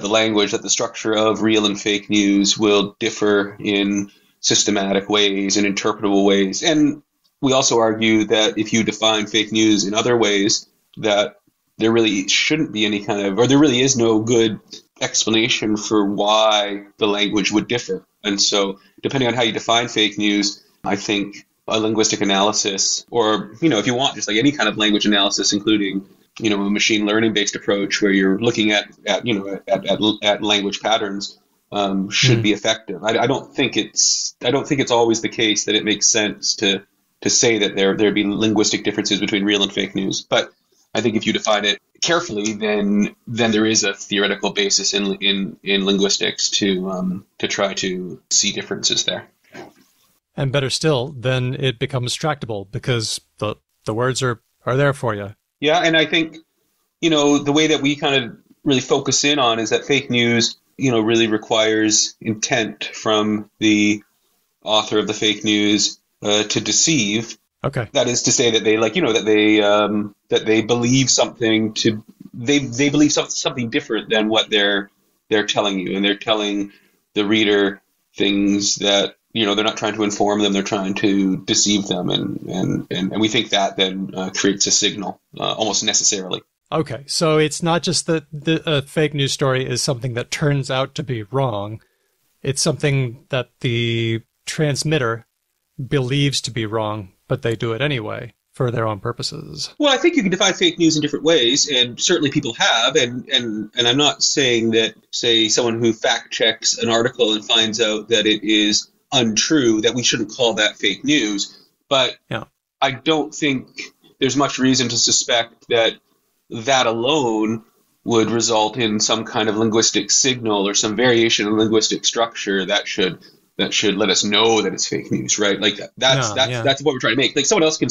language, that the structure of real and fake news will differ in systematic ways and interpretable ways. And we also argue that if you define fake news in other ways, that there really shouldn't be any kind of, or there really is no good explanation for why the language would differ. And so depending on how you define fake news, I think a linguistic analysis, or, if you want, just like any kind of language analysis, including, a machine learning based approach where you're looking at language patterns, should be effective. I don't think it's always the case that it makes sense to say that there'd be linguistic differences between real and fake news. But I think if you define it carefully, then there is a theoretical basis in linguistics to try to see differences there. And better still, then it becomes tractable because the words are there for you. Yeah, and I think, the way that we kind of really focus in on is that fake news, really requires intent from the author of the fake news to deceive. Okay. That is to say that they that they believe something they believe something different than what they're telling you, and they're telling the reader things that they're not trying to inform them, they're trying to deceive them, and we think that then creates a signal almost necessarily. Okay, so it's not just that the fake news story is something that turns out to be wrong. It's something that the transmitter believes to be wrong, but they do it anyway for their own purposes. Well, I think you can define fake news in different ways, and certainly people have, and I'm not saying that, say, someone who fact checks an article and finds out that it is untrue, that we shouldn't call that fake news. But yeah. I don't think there's much reason to suspect that alone would result in some kind of linguistic signal or some variation in linguistic structure that should let us know that it's fake news, right? Like that's what we're trying to make. Like someone else can,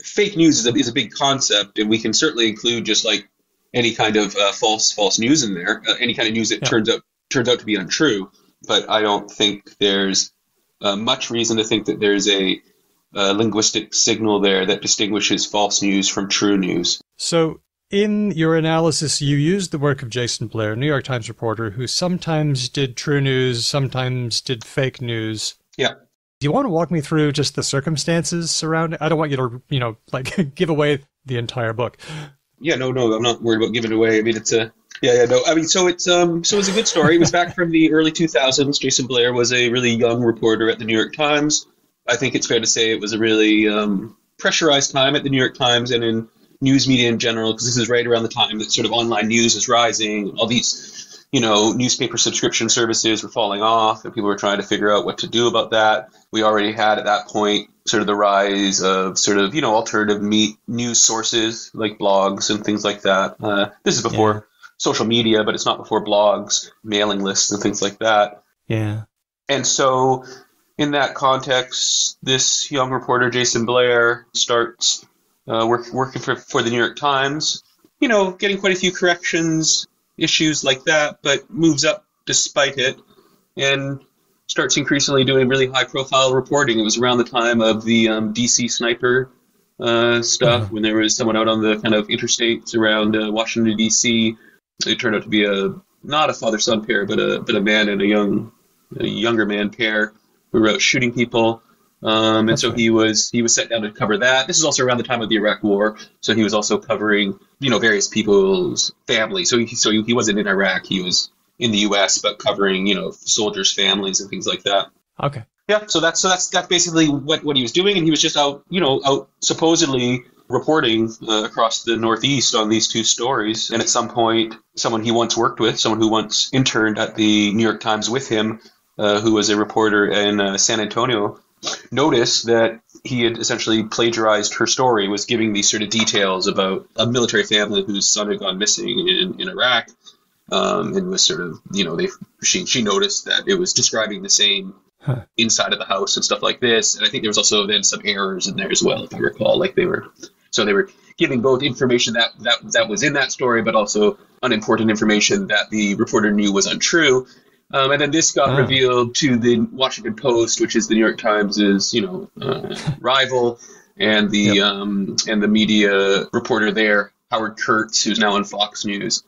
fake news is a big concept, and we can certainly include just like any kind of false news in there, any kind of news that turns out to be untrue. But I don't think there's much reason to think that there's a linguistic signal there that distinguishes false news from true news. So in your analysis, you used the work of Jason Blair, New York Times reporter, who sometimes did true news, sometimes did fake news. Yeah. Do you want to walk me through just the circumstances surrounding? I don't want you to, give away the entire book. Yeah, no, I'm not worried about giving it away. I mean, it's a, I mean, so it's a good story. It was back from the early 2000s. Jason Blair was a really young reporter at the New York Times. I think it's fair to say it was a really pressurized time at the New York Times and in news media in general, because this is right around the time that sort of online news is rising. All these, newspaper subscription services were falling off, and people were trying to figure out what to do about that. We already had at that point sort of the rise of sort of, alternative news sources like blogs and things like that. This is before social media, but it's not before blogs, mailing lists and things like that. Yeah. And so in that context, this young reporter, Jason Blair, starts working for the New York Times, getting quite a few corrections, issues like that, but moves up despite it and starts increasingly doing really high-profile reporting. It was around the time of the DC sniper stuff, when there was someone out on the kind of interstates around Washington, D.C. It turned out to be not a father-son pair, but a man and a younger man pair who were out shooting people. And so he was set down to cover that. This is also around the time of the Iraq War, so he was also covering various people's families. So he wasn't in Iraq; he was in the U.S., but covering soldiers' families and things like that. Okay. Yeah. So that's basically what he was doing, and he was just out supposedly reporting across the Northeast on these two stories. And at some point, someone he once worked with, someone who once interned at the New York Times with him, who was a reporter in San Antonio, noticed that he had essentially plagiarized her story, was giving these sort of details about a military family whose son had gone missing in Iraq, and was sort of, she noticed that it was describing the same inside of the house and stuff like this. And I think there was also then some errors in there as well, if I recall. Like they were giving both information that was in that story, but also unimportant information that the reporter knew was untrue. And then this got revealed to the Washington Post, which is the New York Times' rival, and the media reporter there, Howard Kurtz, who's now on Fox News,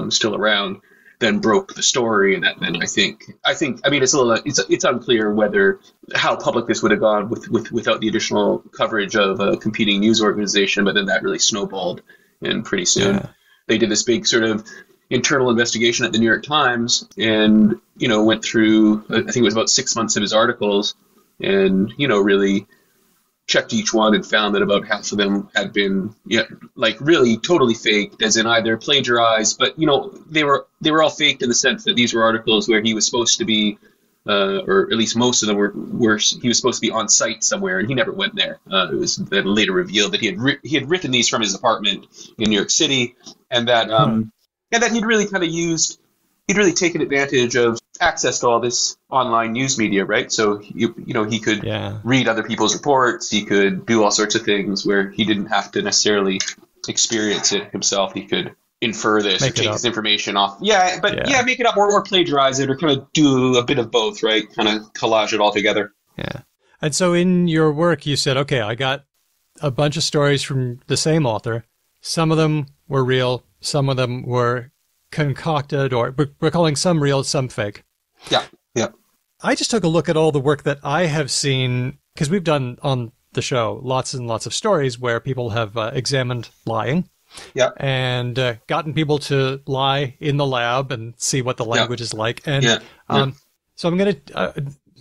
still around, then broke the story. And then I think it's unclear how public this would have gone without the additional coverage of a competing news organization. But then that really snowballed, and pretty soon they did this big sort of internal investigation at the New York Times, and went through, I think it was about 6 months of his articles, and really checked each one and found that about half of them had been really totally faked, as in either plagiarized, but they were all faked in the sense that these were articles where he was supposed to be, or at least most of them were he was supposed to be on site somewhere, and he never went there. It was then later revealed that he had written these from his apartment in New York City, and that and that he'd really taken advantage of access to all this online news media, right? So, he could read other people's reports. He could do all sorts of things where he didn't have to necessarily experience it himself. He could infer this or take this information off. Yeah, but make it up or plagiarize it, or kind of do a bit of both, right? Kind of collage it all together. Yeah. And so in your work, you said, okay, I got a bunch of stories from the same author. Some of them were real. Some of them were concocted, or we're calling some real, some fake. Yeah, yeah. I just took a look at all the work that I have seen, because we've done on the show lots and lots of stories where people have examined lying. Yeah. And gotten people to lie in the lab and see what the language is like. And so I'm going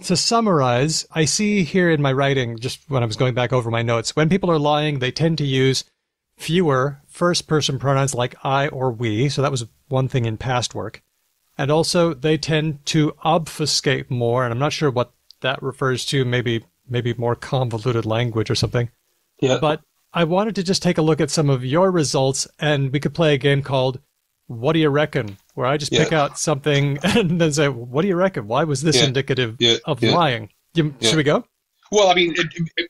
to summarize, I see here in my writing, just when I was going back over my notes, when people are lying, they tend to use fewer first-person pronouns like I or we. So that was one thing in past work. And also they tend to obfuscate more, and I'm not sure what that refers to, maybe more convoluted language or something. Yeah. But I wanted to just take a look at some of your results, and we could play a game called What Do You Reckon? Where I just pick out something and then say, what do you reckon? Why was this indicative of lying? Should we go? Well, I mean,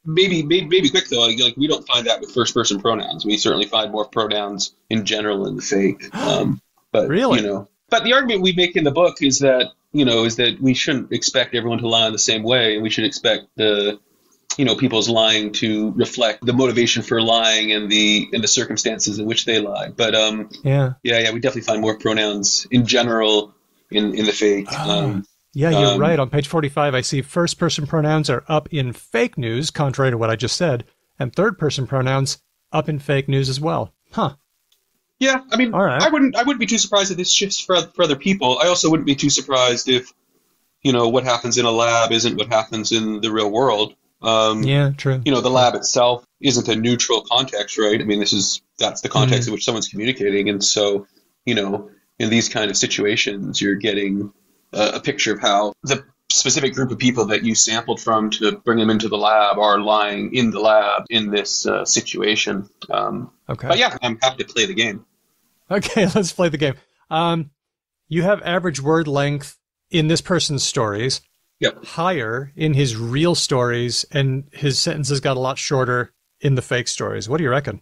maybe quick though. Like we don't find that with first person pronouns. We certainly find more pronouns in general in the fake. But Really? But the argument we make in the book is that we shouldn't expect everyone to lie in the same way, and we should expect people's lying to reflect the motivation for lying and the circumstances in which they lie. But we definitely find more pronouns in general in the fake. You're right. On page 45, I see first-person pronouns are up in fake news, contrary to what I just said, and third-person pronouns up in fake news as well. Huh. Yeah, I mean, right. I wouldn't be too surprised if this shifts for other people. I also wouldn't be too surprised if, what happens in a lab isn't what happens in the real world. True. The lab itself isn't a neutral context, right? I mean, that's the context in which someone's communicating, and so, in these kind of situations, you're getting a picture of how the specific group of people that you sampled from to bring them into the lab are lying in the lab in this situation. Okay. But yeah, I'm happy to play the game. Okay, let's play the game. You have average word length in this person's stories, higher in his real stories, and his sentences got a lot shorter in the fake stories. What do you reckon?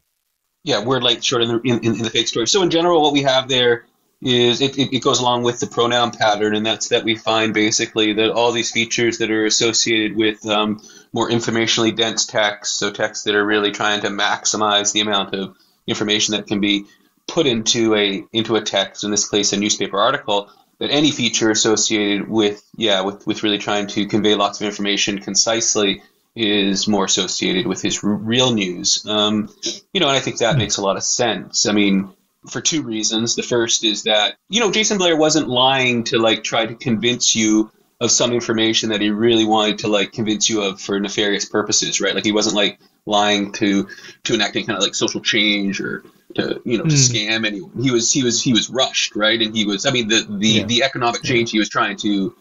Yeah, word length short in the fake stories. So in general, what we have there is it goes along with the pronoun pattern, and that's that we find basically that all these features that are associated with more informationally dense text, so texts that are really trying to maximize the amount of information that can be put into a text, in this case a newspaper article, that any feature associated with really trying to convey lots of information concisely is more associated with his real news. And I think that makes a lot of sense. I mean, for two reasons. The first is that, Jason Blair wasn't lying to try to convince you of some information that he really wanted to convince you of for nefarious purposes, right? He wasn't lying to enact any kind of social change or to scam anyone. He was rushed, right? And he was, the economic change he was trying to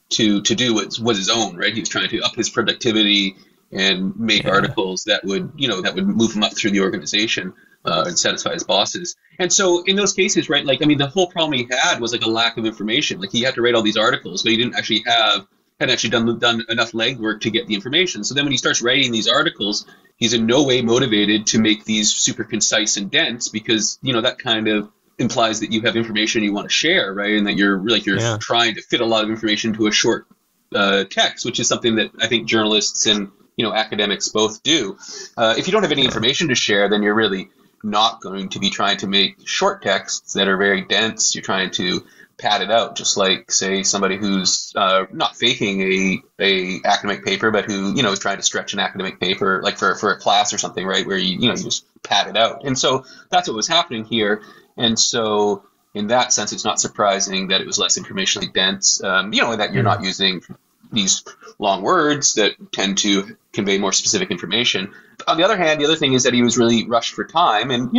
do was his own, right? He was trying to up his productivity and make articles that would move him up through the organization and satisfy his bosses. And so in those cases, right, the whole problem he had was a lack of information. He had to write all these articles, but he hadn't actually done enough legwork to get the information. So then when he starts writing these articles, he's in no way motivated to make these super concise and dense, because, that kind of implies that you have information you want to share, right? And that you're trying to fit a lot of information into a short text, which is something that I think journalists and, academics both do. If you don't have any information to share, then you're really not going to be trying to make short texts that are very dense. You're trying to pad it out, just like, say, somebody who's not faking a academic paper, but who is trying to stretch an academic paper, for a class or something, right? Where you just pad it out. And so that's what was happening here. And so in that sense, it's not surprising that it was less informationally dense. And that you're not using these long words that tend to convey more specific information. On the other hand, the other thing is that he was really rushed for time. And,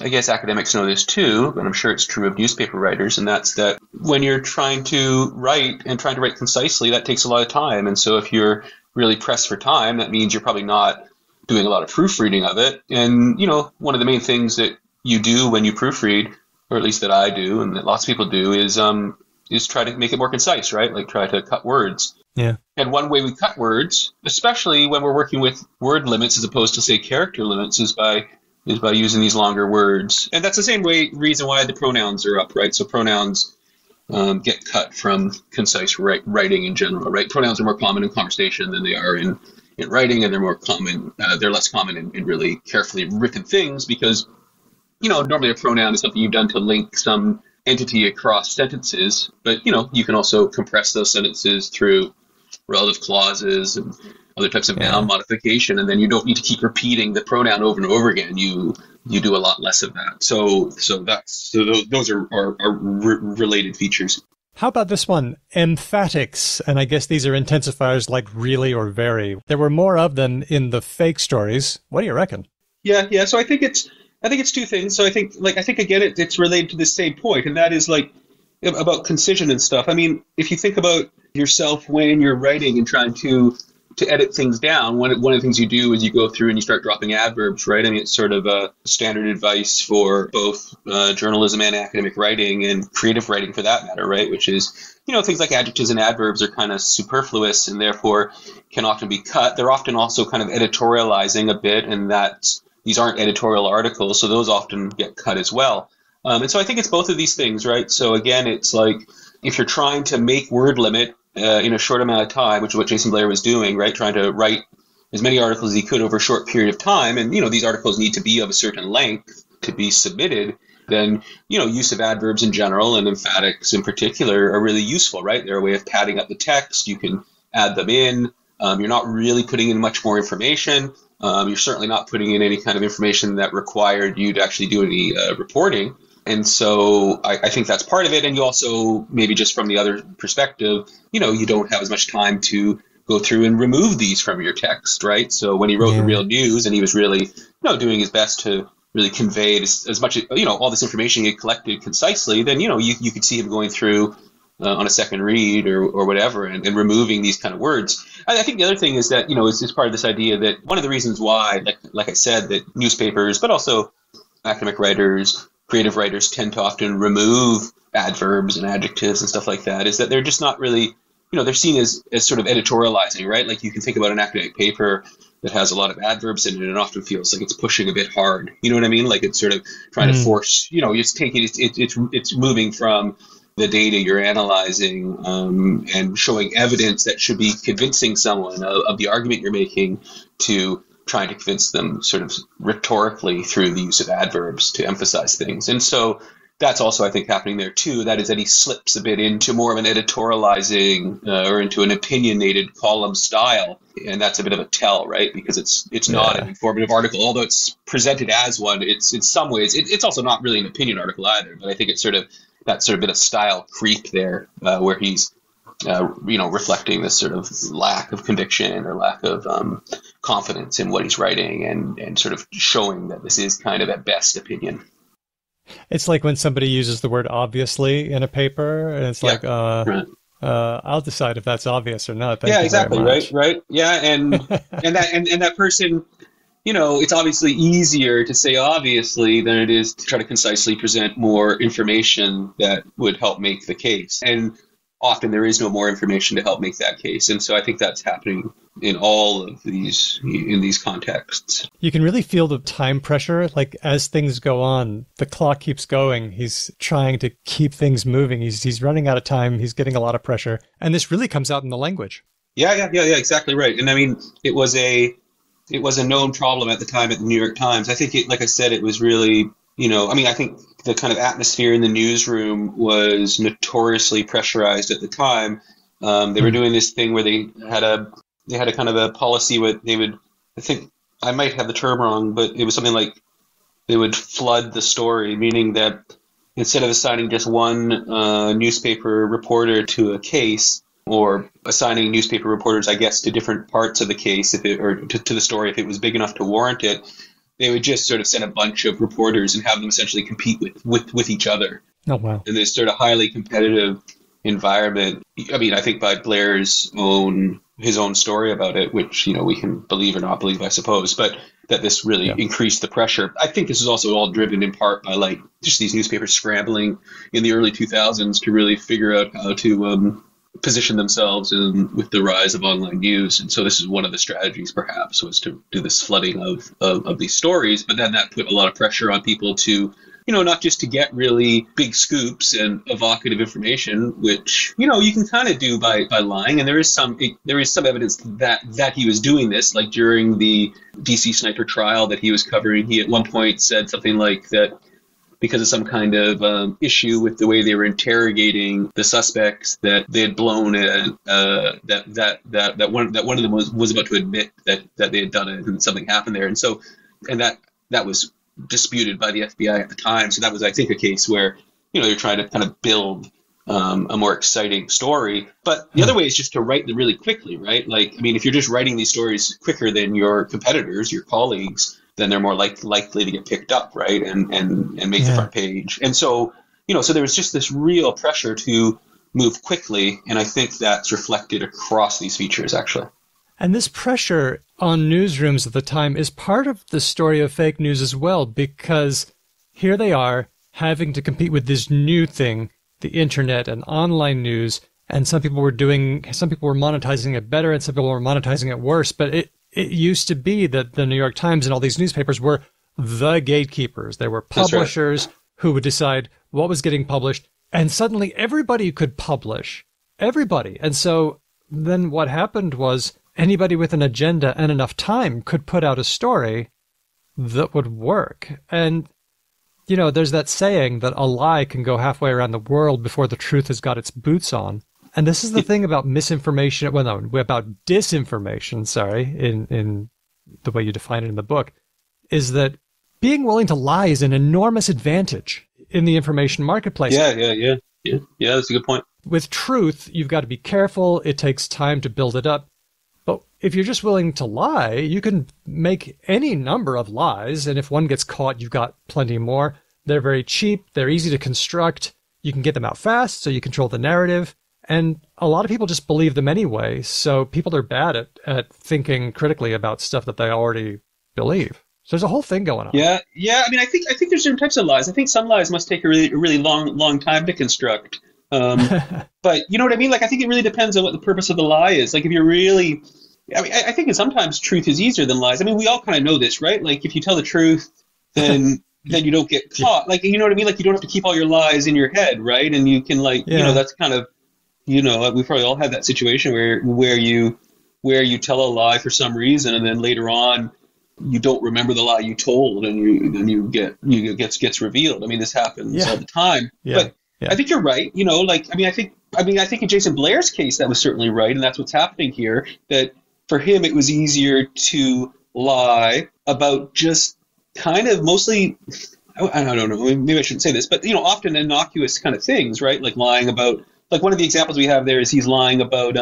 I guess academics know this too, but I'm sure it's true of newspaper writers, and that's that when you're trying to write concisely, that takes a lot of time. And so if you're really pressed for time, that means you're probably not doing a lot of proofreading of it. And, one of the main things that you do when you proofread, or at least that I do and that lots of people do, is try to make it more concise, right? Try to cut words. Yeah. And one way we cut words, especially when we're working with word limits as opposed to, say, character limits, is by using these longer words. And that's the same reason why the pronouns are up, right? So pronouns get cut from concise writing in general, right? Pronouns are more common in conversation than they are in writing, and they're less common in really carefully written things, because, normally a pronoun is something you've done to link some entity across sentences, but, you can also compress those sentences through relative clauses and other types of noun modification, and then you don't need to keep repeating the pronoun over and over again. You do a lot less of that. So those are related features. How about this one? Emphatics, and I guess these are intensifiers like really or very. There were more of them in the fake stories. What do you reckon? Yeah. So I think it's two things. So I think again it's related to the same point, and that is about concision and stuff. I mean, if you think about yourself when you're writing and trying to to edit things down, one of the things you do is you go through and you start dropping adverbs, right? I mean, it's sort of a standard advice for both journalism and academic writing and creative writing for that matter, right? Which is, things like adjectives and adverbs are kind of superfluous and therefore can often be cut. They're often also kind of editorializing a bit, and that these aren't editorial articles, so those often get cut as well. And so I think it's both of these things, right? So again, it's like if you're trying to make word limit in a short amount of time, which is what Jason Blair was doing, right? Trying to write as many articles as he could over a short period of time. And, these articles need to be of a certain length to be submitted. Then, use of adverbs in general and emphatics in particular are really useful, right? They're a way of padding up the text. You can add them in. You're not really putting in much more information. You're certainly not putting in any kind of information that required you to actually do any reporting. And so I think that's part of it. And you also, maybe just from the other perspective, you don't have as much time to go through and remove these from your text, right? So when he wrote the Real News and he was really, doing his best to really convey as much, all this information he had collected concisely, then, you could see him going through on a second read or whatever and removing these kind of words. I think the other thing is that, it's part of this idea that one of the reasons why, like I said, that newspapers, but also academic writers, creative writers tend to often remove adverbs and adjectives and stuff like that is that they're just not really, they're seen as sort of editorializing, right? Like you can think about an academic paper that has a lot of adverbs in it and often feels like it's pushing a bit hard. You know what I mean? Like it's sort of trying to force, it's moving from the data you're analyzing and showing evidence that should be convincing someone of the argument you're making to trying to convince them sort of rhetorically through the use of adverbs to emphasize things. And so that's also, I think, happening there too. That is that he slips a bit into more of an editorializing or into an opinionated column style. And that's a bit of a tell, right? Because it's not an informative article, although it's presented as one. It's in some ways, it's also not really an opinion article either. But I think it's sort of that sort of bit of style creep there where he's reflecting this sort of lack of conviction or lack of confidence in what he's writing and sort of showing that this is kind of at best opinion. It's like when somebody uses the word obviously in a paper and it's like, right. I'll decide if that's obvious or not. Thank you exactly. Right. Yeah. And that person, it's obviously easier to say obviously than it is to try to concisely present more information that would help make the case. And often there is no more information to help make that case. And so I think that's happening in all of these contexts. You can really feel the time pressure. Like as things go on, the clock keeps going. He's trying to keep things moving. He's running out of time. He's getting a lot of pressure. And this really comes out in the language. Yeah, exactly right. And I mean, it was a known problem at the time at the New York Times. I think like I said, it was really, I think the kind of atmosphere in the newsroom was notoriously pressurized at the time. They were doing this thing where they had a kind of a policy where they would, I think I might have the term wrong, but it was something like they would flood the story, meaning that instead of assigning just one newspaper reporter to a case, or assigning newspaper reporters, I guess, to different parts of the case, or to the story, if it was big enough to warrant it, they would just sort of send a bunch of reporters and have them essentially compete with each other. Oh, wow. In this sort of highly competitive environment. I mean, I think by Blair's his own story about it, which, we can believe or not believe, I suppose, but that this really increased the pressure. I think this is also all driven in part by just these newspapers scrambling in the early 2000s to really figure out how to position themselves with the rise of online news. And so this is one of the strategies, perhaps, was to do this flooding of these stories. But then that put a lot of pressure on people to, not just to get really big scoops and evocative information, which, you can kind of do by lying. And there is some evidence that he was doing this, like during the DC sniper trial that he was covering. He at one point said something like that, because of some kind of issue with the way they were interrogating the suspects, that they had blown that one of them was about to admit that they had done it and something happened there, and that was disputed by the FBI at the time. So that was, I think, a case where they're trying to kind of build a more exciting story. But the other way is just to write them really quickly, right? Like, I mean, if you're just writing these stories quicker than your competitors, your colleagues, then they're more likely to get picked up, right, and make the front page. And so, so there was just this real pressure to move quickly, and I think that's reflected across these features, actually. And this pressure on newsrooms at the time is part of the story of fake news as well, because here they are having to compete with this new thing, the internet and online news. And some people were monetizing it better and some people were monetizing it worse. But it used to be that the New York Times and all these newspapers were the gatekeepers. There were publishers who would decide what was getting published. And suddenly everybody could publish. Everybody. And so then what happened was anybody with an agenda and enough time could put out a story that would work. And, you know, there's that saying that a lie can go halfway around the world before the truth has got its boots on. And this is the thing about misinformation, about disinformation, in the way you define it in the book, is that being willing to lie is an enormous advantage in the information marketplace. Yeah, that's a good point. With truth, you've got to be careful. It takes time to build it up. But if you're just willing to lie, you can make any number of lies. And if one gets caught, you've got plenty more. They're very cheap. They're easy to construct. You can get them out fast, so you control the narrative. And a lot of people just believe them anyway. So people are bad at thinking critically about stuff that they already believe. So there's a whole thing going on. Yeah. I mean, I think there's different types of lies. I think some lies must take a really long time to construct. But you know what I mean? Like, I think it really depends on what the purpose of the lie is. Like, if you're really, I think that sometimes truth is easier than lies. I mean, we all kind of know this, right? Like, if you tell the truth, then you don't get caught. Like, you know what I mean? Like, you don't have to keep all your lies in your head, right? And you can, like, you know, that's kind of, you know, we've probably all had that situation where you tell a lie for some reason, and then later on you don't remember the lie you told, and gets revealed. I mean, this happens all the time. But I think you're right. You know, like, I think in Jason Blair's case that was certainly right, and that's what's happening here. That for him it was easier to lie about just kind of mostly, I don't know, maybe I shouldn't say this, but, you know, often innocuous kind of things, right? Like lying about. Like, one of the examples we have there is he's lying about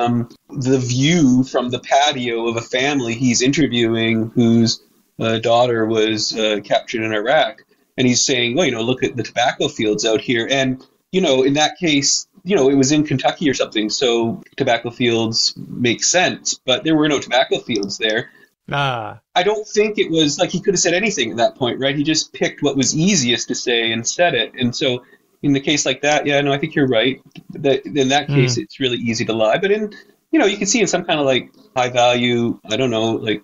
the view from the patio of a family he's interviewing whose daughter was captured in Iraq. And he's saying, well, you know, look at the tobacco fields out here. And, you know, in that case, you know, it was in Kentucky or something, so tobacco fields make sense. But there were no tobacco fields there. I don't think it was like he could have said anything at that point, right? He just picked what was easiest to say and said it. And so in the case like that, I think you're right. That in that case, it's really easy to lie. But in, you know, you can see in some kind of like high value, I don't know, like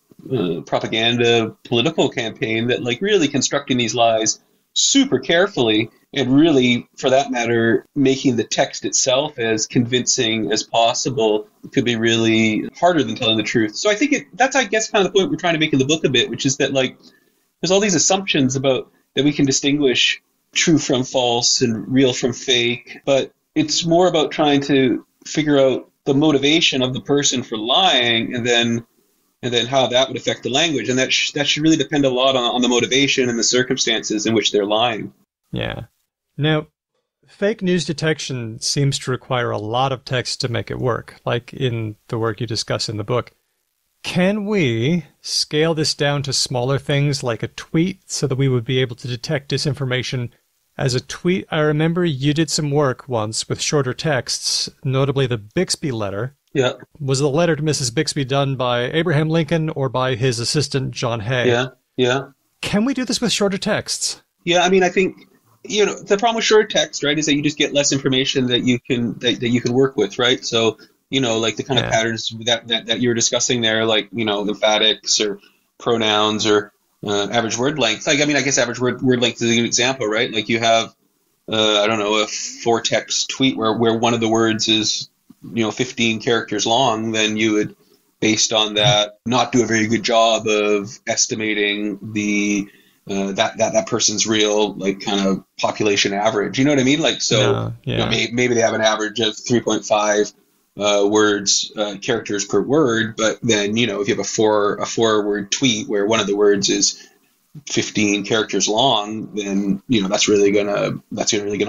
propaganda, political campaign that like really constructing these lies super carefully and really, for that matter, making the text itself as convincing as possible could be really harder than telling the truth. So I think that's, I guess, kind of the point we're trying to make in the book a bit, which is that like there's all these assumptions about that we can distinguish true from false and real from fake, but it's more about trying to figure out the motivation of the person for lying and then how that would affect the language. And that should really depend a lot on the motivation and the circumstances in which they're lying. Yeah. Now, fake news detection seems to require a lot of text to make it work, like in the work you discuss in the book. Can we scale this down to smaller things like a tweet so that we would be able to detect disinformation as a tweet? I remember you did some work once with shorter texts, notably the Bixby letter. Yeah. Was the letter to Mrs. Bixby done by Abraham Lincoln or by his assistant, John Hay? Yeah. Can we do this with shorter texts? Yeah, I mean, I think, you know, the problem with short text, right, is that you just get less information that you can work with, right? So, you know, like the kind of patterns that you were discussing there, like, you know, emphatics or pronouns or average word length. Like, I mean, I guess average word length is a good example, right? Like you have, I don't know, a 4-text tweet where one of the words is, you know, 15 characters long, then you would, based on that, not do a very good job of estimating the that person's real, like, kind of population average. You know what I mean? Like, so you know, maybe they have an average of 3.5 characters per word, but then, you know, if you have a four word tweet where one of the words is 15 characters long, then, you know, that's really gonna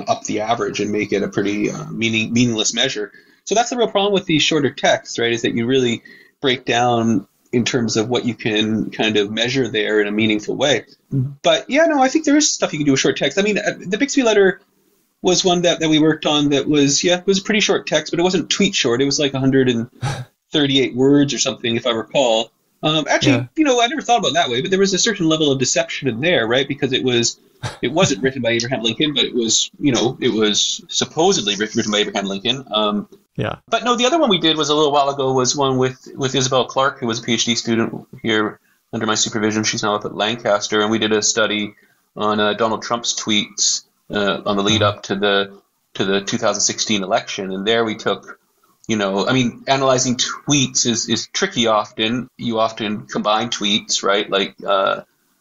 up the average and make it a pretty meaningless measure. So that's the real problem with these shorter texts, right? Is that you really break down in terms of what you can kind of measure there in a meaningful way. But I think there is stuff you can do with short text. I mean, the Bixby letter was one that we worked on that was a pretty short text, but it wasn't tweet short. It was like 100 and 38 words or something, if I recall. Actually, Yeah. I never thought about it that way, but there was a certain level of deception in there, right? Because it wasn't written by Abraham Lincoln, but it was supposedly written by Abraham Lincoln. Yeah. But no, the other one we did was a little while ago was one with Isabel Clark, who was a PhD student here under my supervision. She's now up at Lancaster, and we did a study on Donald Trump's tweets on the lead up to the 2016 election, and there we took. Analyzing tweets is tricky often. You often combine tweets, right? Like,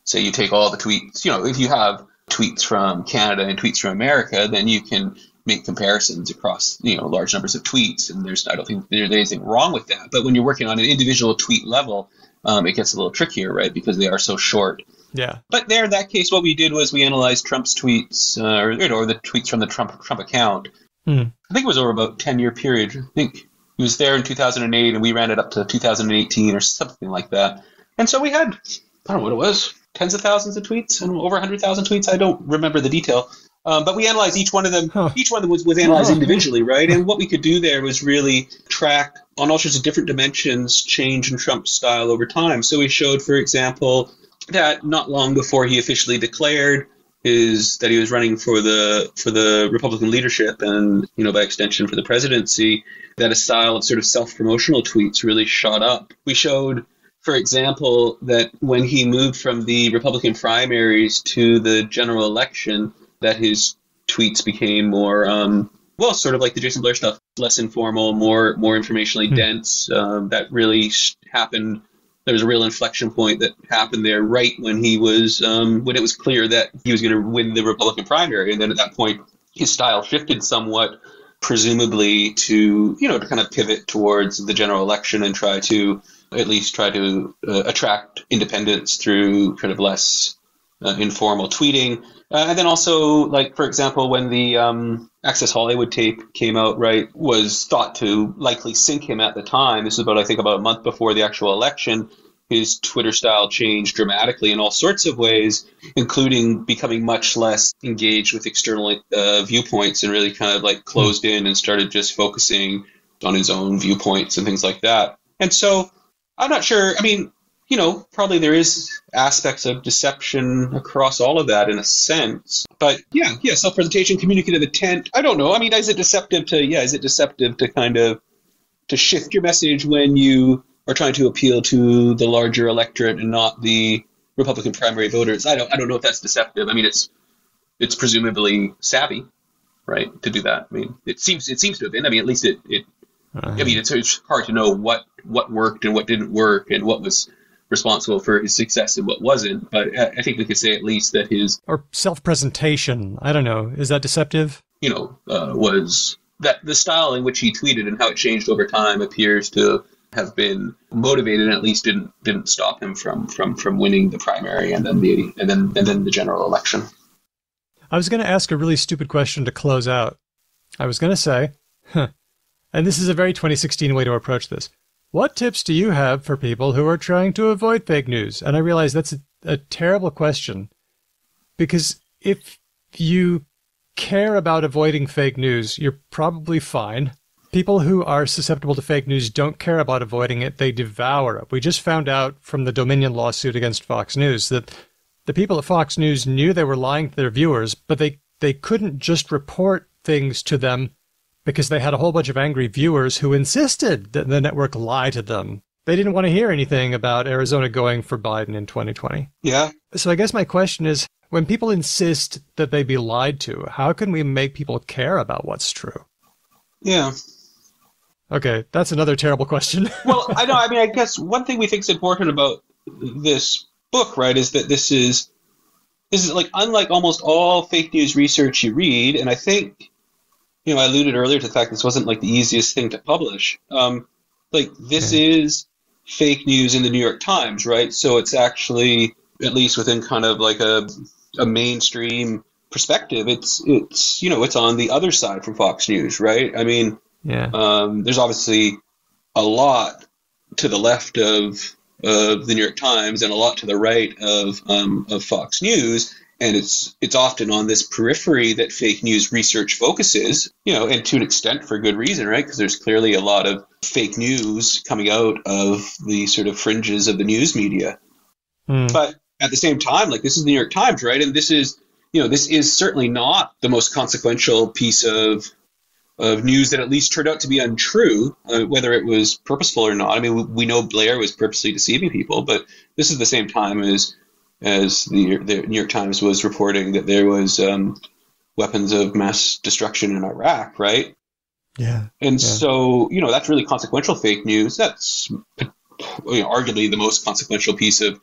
say you take all the tweets, if you have tweets from Canada and tweets from America, then you can make comparisons across, large numbers of tweets. And I don't think there's anything wrong with that. But when you're working on an individual tweet level, it gets a little trickier, right? Because they are so short. Yeah. But in that case, what we did was we analyzed Trump's tweets, or the tweets from the Trump account. I think it was over about a 10-year period. I think he was there in 2008, and we ran it up to 2018 or something like that. And so we had, I don't know what it was, tens of thousands of tweets and over 100,000 tweets. I don't remember the detail. But we analyzed each one of them. Each one of them was analyzed individually, right? And what we could do there was really track on all sorts of different dimensions change in Trump's style over time. So we showed, for example, that not long before he officially declared that he was running for the Republican leadership and, by extension for the presidency, that a style of sort of self-promotional tweets really shot up. We showed, for example, that when he moved from the Republican primaries to the general election, that his tweets became more, sort of like the Jason Blair stuff, less informal, more informationally dense. That really happened. There was a real inflection point that happened there right when he was when it was clear that he was going to win the Republican primary. And then at that point, his style shifted somewhat, presumably to kind of pivot towards the general election and try to attract independents through kind of less informal tweeting. And then also, like, for example, when the Access Hollywood tape came out, right, was thought to likely sink him at the time. This is about a month before the actual election. His Twitter style changed dramatically in all sorts of ways, including becoming much less engaged with external viewpoints and really kind of like closed in and started just focusing on his own viewpoints and things like that. And so I'm not sure. I mean, probably there is aspects of deception across all of that in a sense. But yeah, self-presentation, communicative intent. I don't know. I mean, is it deceptive to kind of to shift your message when you are trying to appeal to the larger electorate and not the Republican primary voters? I don't know if that's deceptive. I mean, it's presumably savvy, right, to do that. I mean, it seems to have been. I mean, at least it I mean, it's hard to know what worked and what didn't work and what was responsible for his success and what wasn't. But I think we could say at least that his... Or self-presentation. I don't know. Is that deceptive? Was that the style in which he tweeted and how it changed over time appears to have been motivated and at least didn't stop him from winning the primary and then the general election. I was going to ask a really stupid question to close out. I was going to say, and this is a very 2016 way to approach this. What tips do you have for people who are trying to avoid fake news? And I realize that's a terrible question, because if you care about avoiding fake news, you're probably fine. People who are susceptible to fake news don't care about avoiding it. They devour it. We just found out from the Dominion lawsuit against Fox News that the people at Fox News knew they were lying to their viewers, but they couldn't just report things to them because they had a whole bunch of angry viewers who insisted that the network lie to them. They didn't want to hear anything about Arizona going for Biden in 2020. Yeah. So I guess my question is, when people insist that they be lied to, how can we make people care about what's true? Yeah. Okay, that's another terrible question. Well, I know. I mean, I guess one thing we think is important about this book, right, is that this is like unlike almost all fake news research you read, and I think, I alluded earlier to the fact this wasn't like the easiest thing to publish. This is fake news in the New York Times, right? So it's actually, at least within kind of like a mainstream perspective, it's on the other side from Fox News, right? I mean, there's obviously a lot to the left of the New York Times and a lot to the right of Fox News, And it's often on this periphery that fake news research focuses, and to an extent for good reason, right? Because there's clearly a lot of fake news coming out of the sort of fringes of the news media. But at the same time, like, this is the New York Times, right? And this is certainly not the most consequential piece of news that at least turned out to be untrue, whether it was purposeful or not. I mean, we know Blair was purposely deceiving people, but this is the same time as the New York Times was reporting that there was weapons of mass destruction in Iraq, right? Yeah. And so, that's really consequential fake news. That's arguably the most consequential piece of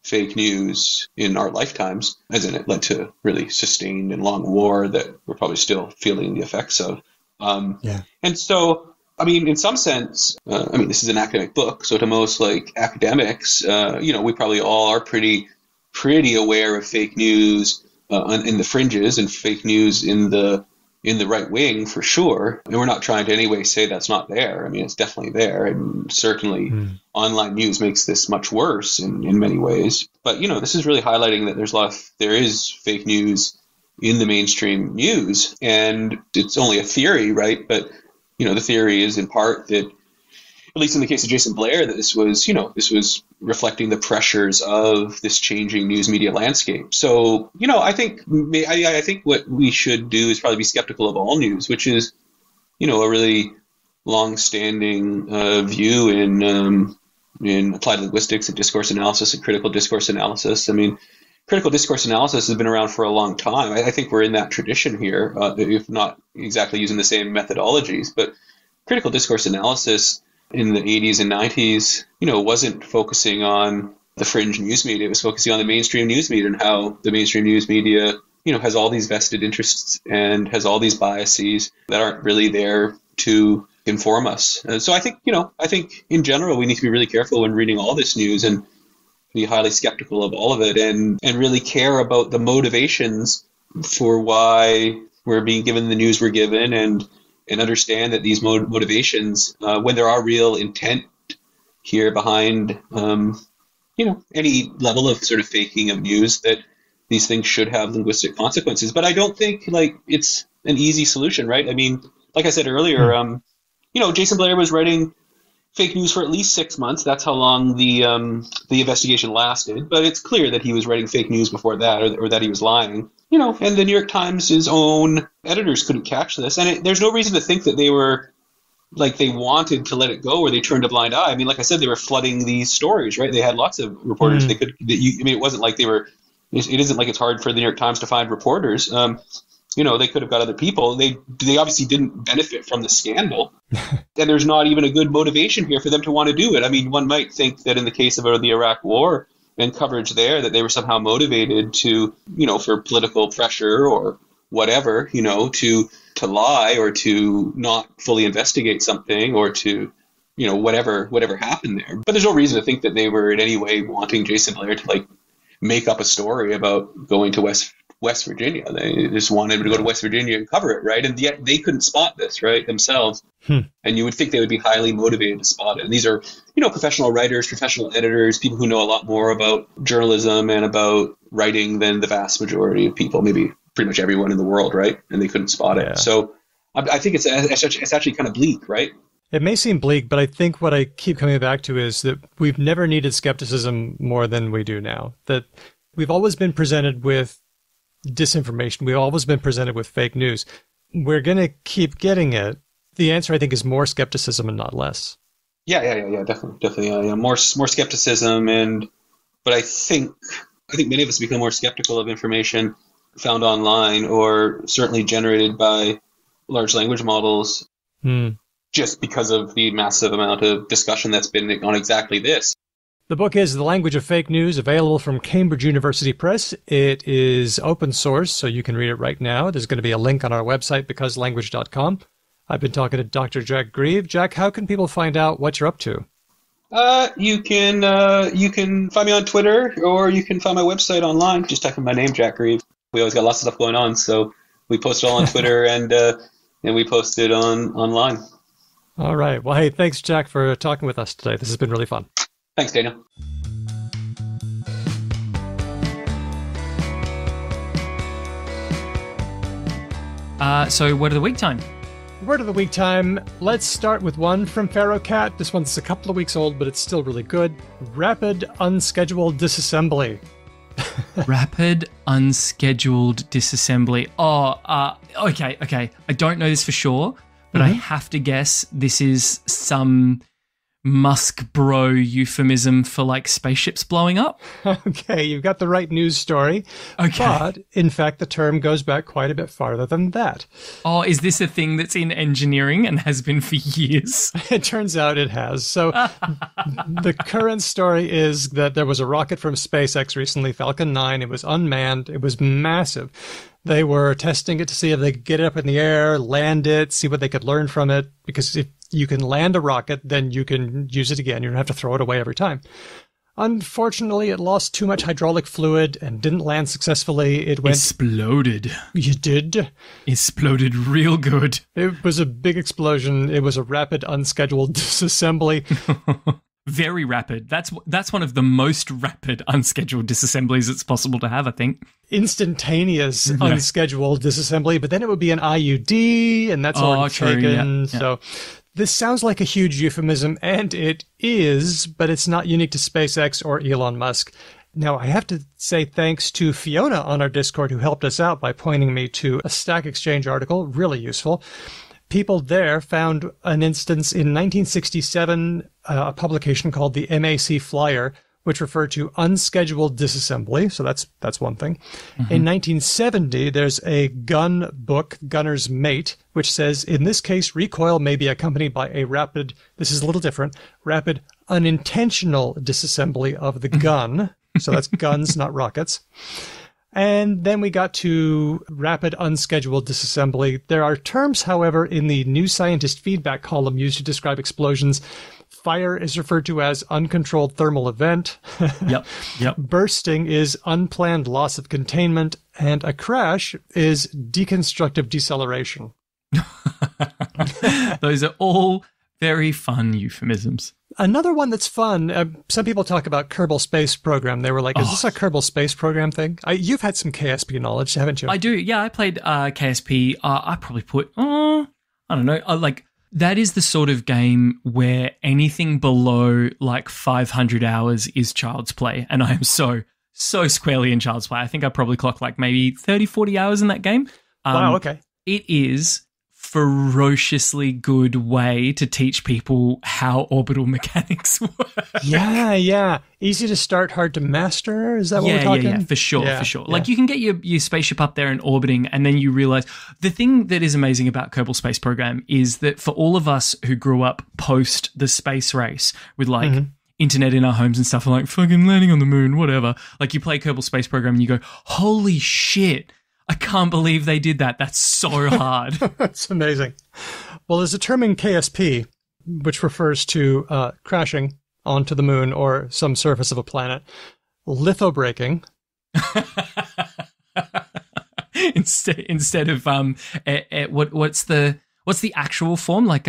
fake news in our lifetimes, as in it led to really sustained and long war that we're probably still feeling the effects of. And so, I mean, in some sense, this is an academic book, so to most academics, we probably all are pretty aware of fake news in the fringes and fake news in the right wing for sure. And we're not trying to in any way say that's not there. I mean, it's definitely there, and certainly online news makes this much worse in many ways. But this is really highlighting that there is fake news in the mainstream news, and it's only a theory, right? But the theory is in part that, at least in the case of Jason Blair, that this was reflecting the pressures of this changing news media landscape. So, I think what we should do is probably be skeptical of all news, which is, a really long-standing view in applied linguistics and discourse analysis and critical discourse analysis. I mean, critical discourse analysis has been around for a long time. I think we're in that tradition here, if not exactly using the same methodologies. But critical discourse analysis in the 80s and 90s, wasn't focusing on the fringe news media. It was focusing on the mainstream news media and how the mainstream news media, has all these vested interests and has all these biases that aren't really there to inform us. And so I think in general, we need to be really careful when reading all this news and be highly skeptical of all of it and really care about the motivations for why we're being given the news we're given and understand that these motivations, when there are real intent here behind, any level of sort of faking of news, that these things should have linguistic consequences. But I don't think it's an easy solution, right? I mean, like I said earlier, Jason Blair was writing fake news for at least 6 months. That's how long the investigation lasted. But it's clear that he was writing fake news before that, or that he was lying. And the New York Times' own editors couldn't catch this. And there's no reason to think that they were, they wanted to let it go or they turned a blind eye. I mean, like I said, they were flooding these stories, right? They had lots of reporters. It wasn't like they were, it isn't like it's hard for the New York Times to find reporters. They could have got other people. They obviously didn't benefit from the scandal. And there's not even a good motivation here for them to want to do it. I mean, one might think that in the case of the Iraq War and coverage there, that they were somehow motivated to, for political pressure or whatever, to lie or to not fully investigate something or to, whatever happened there. But there's no reason to think that they were in any way wanting Jason Blair to make up a story about going to West Virginia. They just wanted to go to West Virginia and cover it, right? And yet they couldn't spot this, right, themselves. And you would think they would be highly motivated to spot it. And these are, professional writers, professional editors, people who know a lot more about journalism and about writing than the vast majority of people, maybe pretty much everyone in the world, right? And they couldn't spot it. So I think it's actually kind of bleak, right? It may seem bleak, but I think what I keep coming back to is that we've never needed skepticism more than we do now. That we've always been presented with disinformation. We've always been presented with fake news. We're going to keep getting it. The answer, I think, is more skepticism and not less. Yeah, definitely. More skepticism, but I think many of us become more skeptical of information found online or certainly generated by large language models, just because of the massive amount of discussion that's been on exactly this. The book is The Language of Fake News, available from Cambridge University Press. It is open source, so you can read it right now. There's going to be a link on our website, becauselanguage.com. I've been talking to Dr. Jack Grieve. Jack, how can people find out what you're up to? You can find me on Twitter, or you can find my website online. Just type in my name, Jack Grieve. We always got lots of stuff going on, so we post it all on Twitter and we post it online. All right. Well, hey, thanks, Jack, for talking with us today. This has been really fun. Thanks, Daniel. So word of the week time. Word of the week time. Let's start with one from Pharaoh Cat. This one's a couple of weeks old, but it's still really good. Rapid unscheduled disassembly. Rapid unscheduled disassembly. Okay. I don't know this for sure, but I have to guess this is some Musk bro euphemism for like spaceships blowing up. Okay, you've got the right news story. Okay. But, in fact, the term goes back quite a bit farther than that. Oh, is this a thing that's in engineering and has been for years? It turns out it has. So the current story is that there was a rocket from SpaceX recently, Falcon 9. It was unmanned. It was massive. They were testing it to see if they could get it up in the air, land it, see what they could learn from it. Because if you can land a rocket, then you can use it again. You don't have to throw it away every time. Unfortunately, it lost too much hydraulic fluid and didn't land successfully. It went... Exploded. You did? Exploded real good. It was a big explosion. It was a rapid, unscheduled disassembly. Very rapid. That's one of the most rapid unscheduled disassemblies it's possible to have, I think. Instantaneous unscheduled disassembly, but then it would be an IUD, and that's already taken. Yeah. So this sounds like a huge euphemism, and it is, but it's not unique to SpaceX or Elon Musk. Now, I have to say thanks to Fiona on our Discord who helped us out by pointing me to a Stack Exchange article, really useful. People there found an instance in 1967, a publication called the MAC Flyer, which referred to unscheduled disassembly. So that's one thing. In 1970, there's a gun book, Gunner's Mate, which says, in this case, recoil may be accompanied by a rapid, this is a little different, rapid unintentional disassembly of the gun. So that's guns, not rockets. And then we got to rapid unscheduled disassembly. There are terms, however, in the New Scientist feedback column used to describe explosions. Fire is referred to as uncontrolled thermal event. Yep. Bursting is unplanned loss of containment. And a crash is deconstructive deceleration. Those are all very fun euphemisms. Another one that's fun, some people talk about Kerbal Space Program. They were like, is this a Kerbal Space Program thing? You've had some KSP knowledge, haven't you? I do, yeah. I played KSP. I probably put, I don't know, that is the sort of game where anything below like 500 hours is child's play. And I am so squarely in child's play. I think I probably clocked like maybe 30, 40 hours in that game. Wow, okay. It is ferociously good way to teach people how orbital mechanics work. Yeah. Easy to start, hard to master. Is that what we're talking? Yeah, for sure. Like you can get your spaceship up there and orbiting, and then you realize the thing that is amazing about Kerbal Space Program is that for all of us who grew up post the space race with like internet in our homes and stuff, and like fucking landing on the moon, whatever. Like you play Kerbal Space Program and you go, holy shit, I can't believe they did that. That's so hard. That's amazing. Well, there's a term in KSP which refers to crashing onto the moon or some surface of a planet. Lithobraking. instead of what's the actual form? Like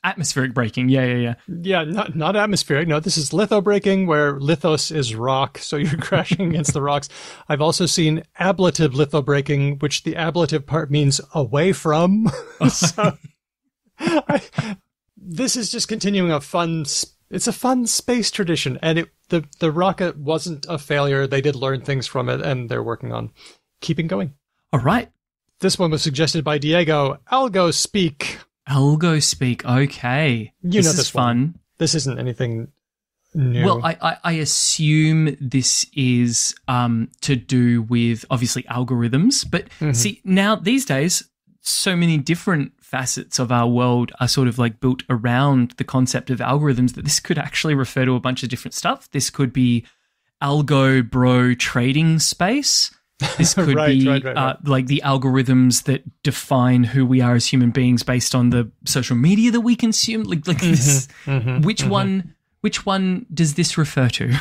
atmospheric braking. Yeah. Yeah, not atmospheric. No, this is lithobraking, where lithos is rock, so you're crashing against the rocks. I've also seen ablative lithobraking, which the ablative part means away from. This is just continuing it's a fun space tradition, and the rocket wasn't a failure. They did learn things from it, and they're working on keeping going. All right. This one was suggested by Diego. Algo speak. Okay. This is fun. This isn't anything new. Well, I assume this is to do with obviously algorithms, but see now these days, so many different facets of our world are sort of like built around the concept of algorithms that this could actually refer to a bunch of different stuff. This could be algo bro trading space. This could be like the algorithms that define who we are as human beings based on the social media that we consume. Like this, which one does this refer to?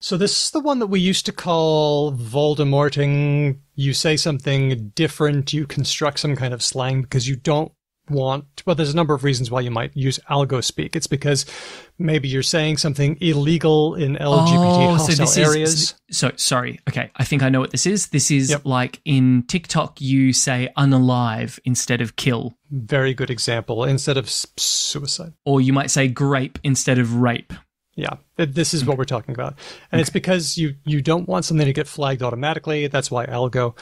So this is the one that we used to call Voldemorting. You say something different, you construct some kind of slang because you don't there's a number of reasons why you might use algo speak. It's because maybe you're saying something illegal in LGBT hostile areas. Sorry. Okay. I think I know what this is. This is like in TikTok, you say unalive instead of kill. Very good example. Instead of suicide. Or you might say grape instead of rape. Yeah, this is what we're talking about. And it's because you don't want something to get flagged automatically. That's why algo.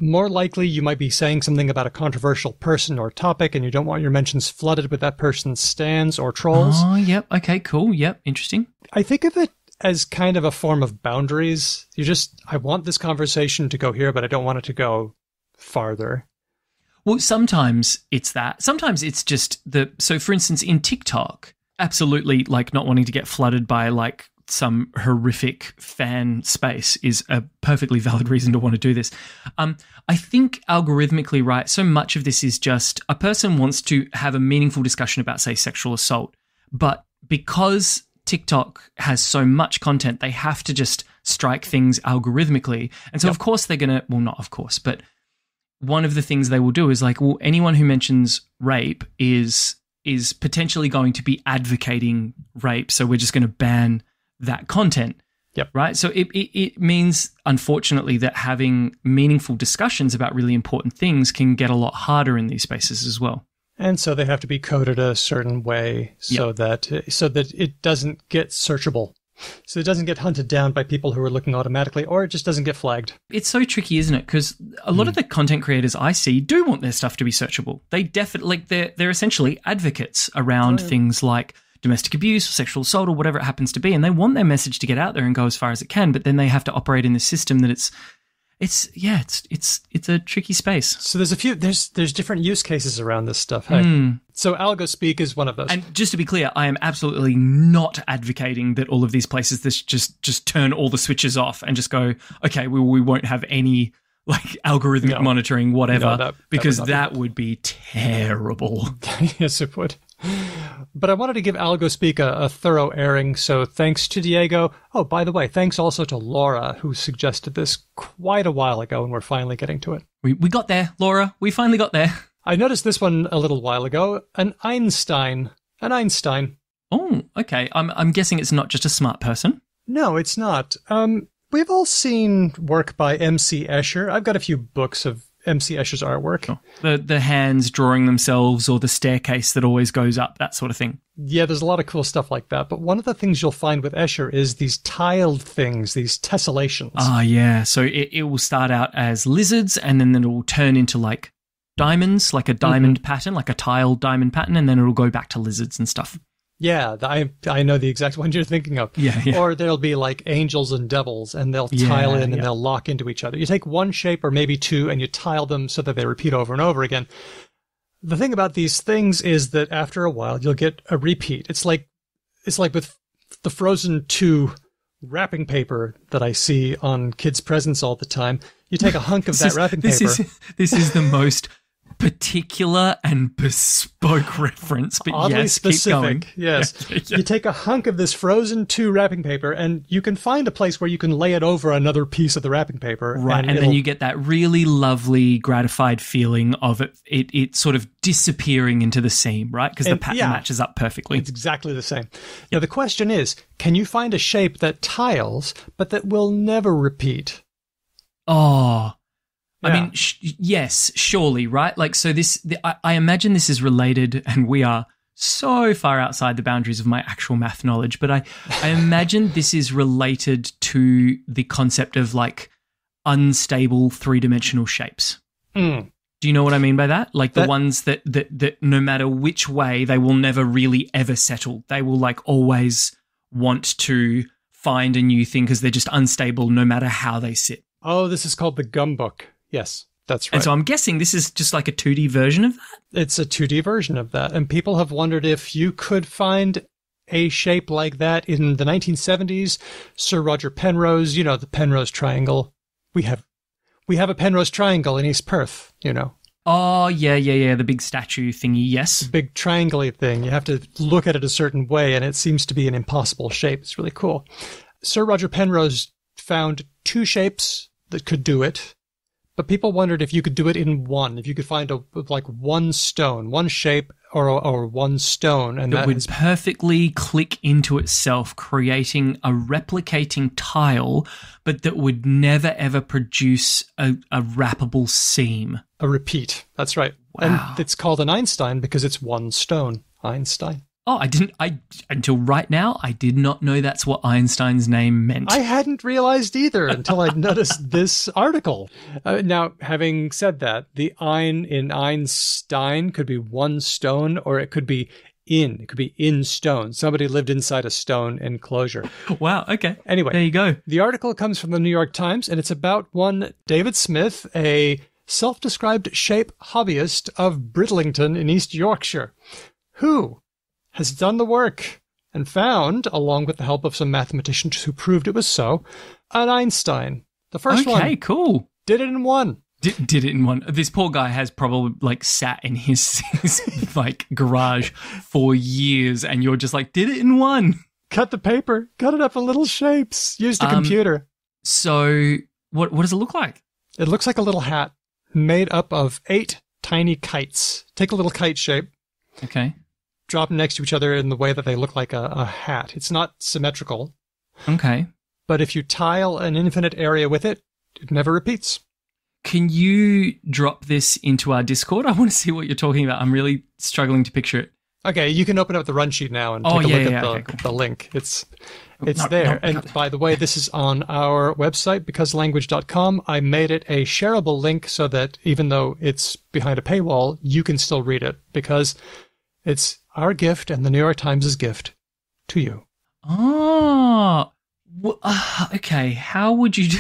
More likely, you might be saying something about a controversial person or topic, and you don't want your mentions flooded with that person's stands or trolls. Oh, yep. Okay, cool. Yep, interesting. I think of it as kind of a form of boundaries. I want this conversation to go here, but I don't want it to go farther. Well, sometimes it's that. Sometimes it's just so for instance, in TikTok, absolutely, like not wanting to get flooded by like some horrific fan space is a perfectly valid reason to want to do this. I think algorithmically, right, so much of this is just a person wants to have a meaningful discussion about, say, sexual assault, but because TikTok has so much content, they have to just strike things algorithmically. And so, of course, they're going to, well, not of course, but one of the things they will do is like, well, anyone who mentions rape is potentially going to be advocating rape, so we're just going to ban that content. Yep. Right. So it means, unfortunately, that having meaningful discussions about really important things can get a lot harder in these spaces as well. And so they have to be coded a certain way so that it doesn't get searchable. So it doesn't get hunted down by people who are looking automatically, or it just doesn't get flagged. It's so tricky, isn't it? Because a lot of the content creators I see do want their stuff to be searchable. They definitely, they're essentially advocates around things like domestic abuse or sexual assault or whatever it happens to be, and they want their message to get out there and go as far as it can, but then they have to operate in this system that it's a tricky space. So there's different use cases around this stuff. Hey? So algo speak is one of those. And just to be clear, I am absolutely not advocating that all of these places just turn all the switches off and just go, okay, we won't have any like algorithmic monitoring, whatever, because that would be terrible. Yes, it would. But I wanted to give Algo Speak a thorough airing, so thanks to Diego. Oh, by the way, thanks also to Laura, who suggested this quite a while ago, and we're finally getting to it. We got there, Laura. We finally got there. I noticed this one a little while ago. An Einstein. Oh, okay. I'm guessing it's not just a smart person. No, it's not. We've all seen work by M.C. Escher. I've got a few books of M.C. Escher's artwork. Sure. The hands drawing themselves, or the staircase that always goes up, that sort of thing. Yeah, there's a lot of cool stuff like that. But one of the things you'll find with Escher is these tiled things, these tessellations. Ah, yeah. So it will start out as lizards, and then it will turn into like diamonds, like a diamond pattern, like a tiled diamond pattern, and then it'll go back to lizards and stuff. Yeah, I know the exact one you're thinking of. Yeah. Or there'll be like angels and devils, and they'll tile in and they'll lock into each other. You take one shape or maybe two and you tile them so that they repeat over and over again. The thing about these things is that after a while you'll get a repeat. It's like with the Frozen 2 wrapping paper that I see on kids' presents all the time. You take a hunk of that wrapping paper. This is the most particular and bespoke reference, but oddly specific. Keep going. Yes. You take a hunk of this Frozen 2 wrapping paper, and you can find a place where you can lay it over another piece of the wrapping paper. Right, and then you get that really lovely, gratified feeling of it sort of disappearing into the seam, right? Because the pattern matches up perfectly. It's exactly the same. Now, the question is, can you find a shape that tiles, but that will never repeat? Oh, I mean, yes, surely, right? Like, so I imagine this is related, and we are so far outside the boundaries of my actual math knowledge, but I imagine this is related to the concept of like unstable three-dimensional shapes. Do you know what I mean by that? Like the ones that no matter which way, they will never really ever settle. They will like always want to find a new thing because they're just unstable no matter how they sit. Oh, this is called the gum book. Yes, that's right. And so I'm guessing this is just like a 2D version of that? It's a 2D version of that. And people have wondered if you could find a shape like that in the 1970s. Sir Roger Penrose, you know, the Penrose Triangle. We have a Penrose Triangle in East Perth, you know. Oh, yeah, the big statue thingy, yes. The big triangle-y thing. You have to look at it a certain way, and it seems to be an impossible shape. It's really cool. Sir Roger Penrose found two shapes that could do it, but people wondered if you could do it in one, if you could find one stone, one shape or one stone. And that would perfectly click into itself, creating a replicating tile, but that would never ever produce a wrappable seam. A repeat. That's right. Wow. And it's called an Einstein because it's one stone. Einstein. Oh, until right now, I did not know that's what Einstein's name meant. I hadn't realized either until I noticed this article. Now, having said that, the Ein in Einstein could be one stone, or it could be in. It could be in stone. Somebody lived inside a stone enclosure. Wow, okay. Anyway, there you go. The article comes from the New York Times, and it's about one David Smith, a self-described shape hobbyist of Bridlington in East Yorkshire, who has done the work and found, along with the help of some mathematicians who proved it was so, an Einstein. The first one. Okay, cool. Did it in one. Did it in one. This poor guy has probably sat in his garage for years, and you're just like, did it in one. Cut the paper, cut it up in little shapes, used a computer. So what does it look like? It looks like a little hat made up of 8 tiny kites. Take a little kite shape. Okay. Drop them next to each other in the way that they look like a hat. It's not symmetrical. Okay. But if you tile an infinite area with it, it never repeats. Can you drop this into our Discord? I want to see what you're talking about. I'm really struggling to picture it. Okay, you can open up the run sheet now and take a look at the link. It's there. And by the way, this is on our website, becauselanguage.com. I made it a shareable link so that even though it's behind a paywall, you can still read it because it's our gift and the New York Times' gift to you. Oh, okay. How would you...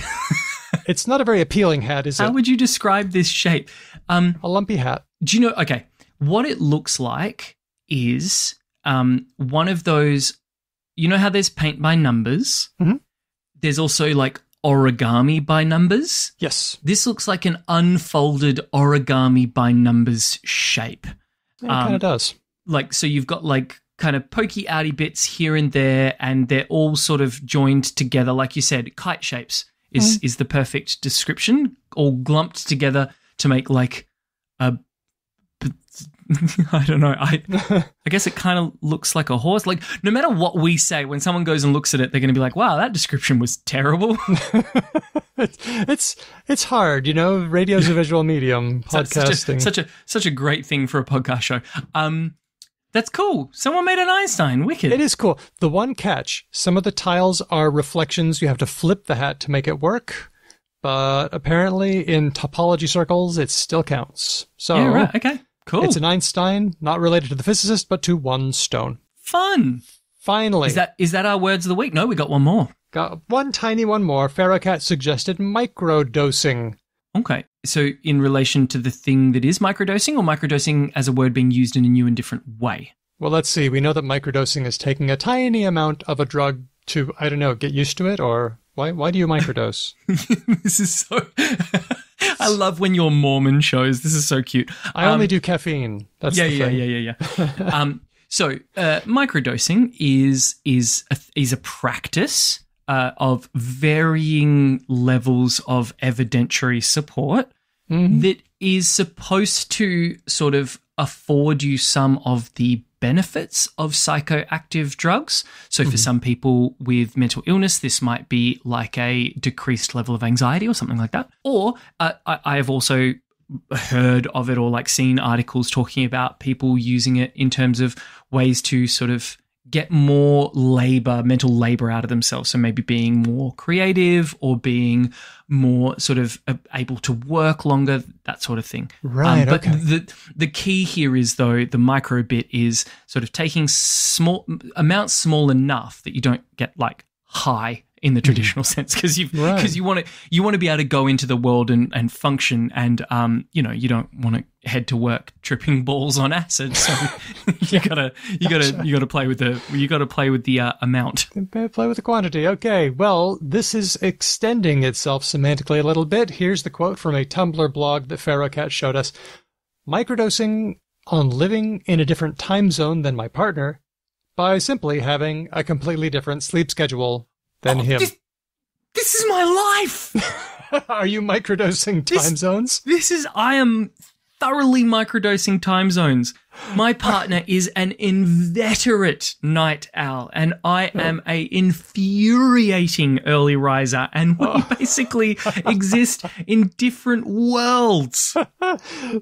It's not a very appealing hat, is it? How would you describe this shape? A lumpy hat. Do you know... Okay, what it looks like is one of those... You know how there's paint by numbers? Mm-hmm. There's also origami by numbers? Yes. This looks like an unfolded origami by numbers shape. Yeah, it kind of does. So you've got kind of pokey outy bits here and there, and they're all sort of joined together. Like you said, kite shapes is the perfect description, all glumped together to make a... I don't know. I guess it kind of looks like a horse. No matter what we say, when someone goes and looks at it, they're going to be like, wow, that description was terrible. It's hard, radio's a visual medium, podcasting. Such a great thing for a podcast show. That's cool. Someone made an Einstein. Wicked. It is cool. The one catch, some of the tiles are reflections. You have to flip the hat to make it work. But apparently in topology circles, it still counts. So yeah, right. Okay. Cool. It's an Einstein, not related to the physicist, but to one stone. Fun. Finally. Is that our words of the week? No, we got one more. Got one tiny one more. Ferrocat suggested microdosing. Okay. So in relation to the thing that is microdosing, or microdosing as a word being used in a new and different way? Well, let's see. We know that microdosing is taking a tiny amount of a drug to, I don't know, get used to it, or why do you microdose? This is so... I love when you're Mormon shows. This is so cute. I only do caffeine. That's the thing. Yeah. So microdosing is a practice of varying levels of evidentiary support that is supposed to sort of afford you some of the benefits of psychoactive drugs. So for some people with mental illness, this might be like a decreased level of anxiety or something like that. Or I have also heard of it or seen articles talking about people using it in terms of ways to sort of get more mental labor out of themselves. So maybe being more creative or being more sort of able to work longer, that sort of thing. Right, but okay. The key here is, though, the micro bit is sort of taking amounts small enough that you don't get high in the traditional sense, because you want to be able to go into the world and function, and you don't want to head to work tripping balls on acid. So you gotta play with the amount. Play with the quantity. Okay. Well, this is extending itself semantically a little bit. Here's the quote from a Tumblr blog that Ferrocat showed us: microdosing on living in a different time zone than my partner by simply having a completely different sleep schedule than him. This is my life. Are you microdosing time zones? I am thoroughly microdosing time zones. My partner is an inveterate night owl, and I am a infuriating early riser, and we basically exist in different worlds.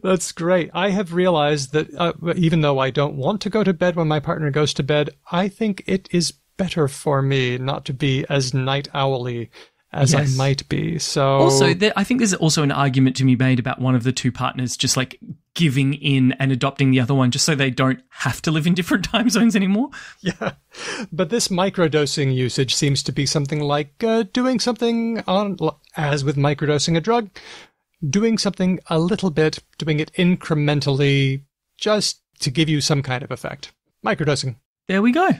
That's great. I have realized that even though I don't want to go to bed when my partner goes to bed, I think it is better for me not to be as night owly as I might be. So also, I think there's also an argument to be made about one of the two partners just like giving in and adopting the other one just so they don't have to live in different time zones anymore. Yeah. But this microdosing usage seems to be something like doing something as with microdosing a drug, doing something a little bit, doing it incrementally just to give you some kind of effect. Microdosing. There we go.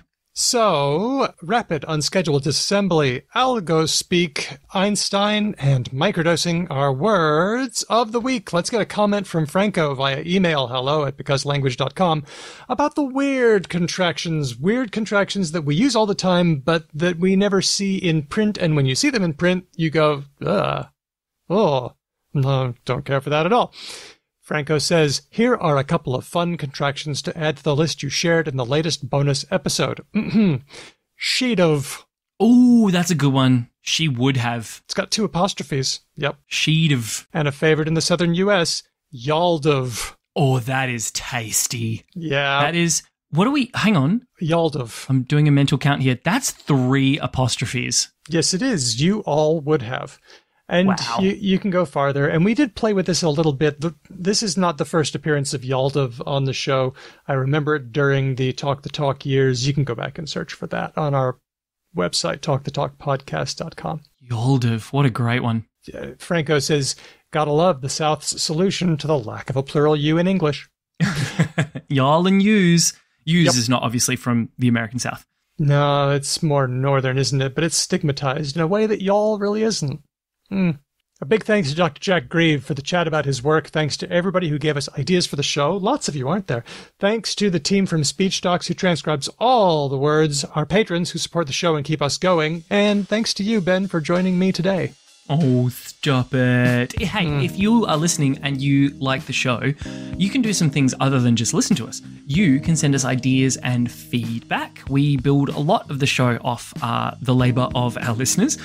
So, rapid unscheduled disassembly, algo speak, Einstein, and microdosing are words of the week. Let's get a comment from Franco via email, hello@becauselanguage.com, about the weird contractions that we use all the time, but that we never see in print. And when you see them in print, you go, oh, no, don't care for that at all. Franco says, here are a couple of fun contractions to add to the list you shared in the latest bonus episode. She'd of. Ooh, that's a good one. She would have. It's got 2 apostrophes. Yep. She'd have. And a favorite in the southern U.S., y'all'd of. Oh, that is tasty. Yeah. That is. What are we? Hang on. Y'all'd of. I'm doing a mental count here. That's 3 apostrophes. Yes, it is. You all would have. And wow. you can go farther. And we did play with this a little bit. This is not the first appearance of Yaldov on the show. I remember it during the Talk the Talk years. You can go back and search for that on our website, talkthetalkpodcast.com. Yaldov, what a great one. Franco says, gotta love the South's solution to the lack of a plural U in English. Y'all and yous. Yous is not obviously from the American South. No, it's more northern, isn't it? But it's stigmatized in a way that y'all really isn't. A big thanks to Dr. Jack Grieve for the chat about his work. Thanks to everybody who gave us ideas for the show. Lots of you, aren't there? Thanks to the team from Speech Docs who transcribes all the words, our patrons who support the show and keep us going. And thanks to you, Ben, for joining me today. Oh, stop it. Hey, if you are listening and you like the show, you can do some things other than just listen to us. You can send us ideas and feedback. We build a lot of the show off the labour of our listeners.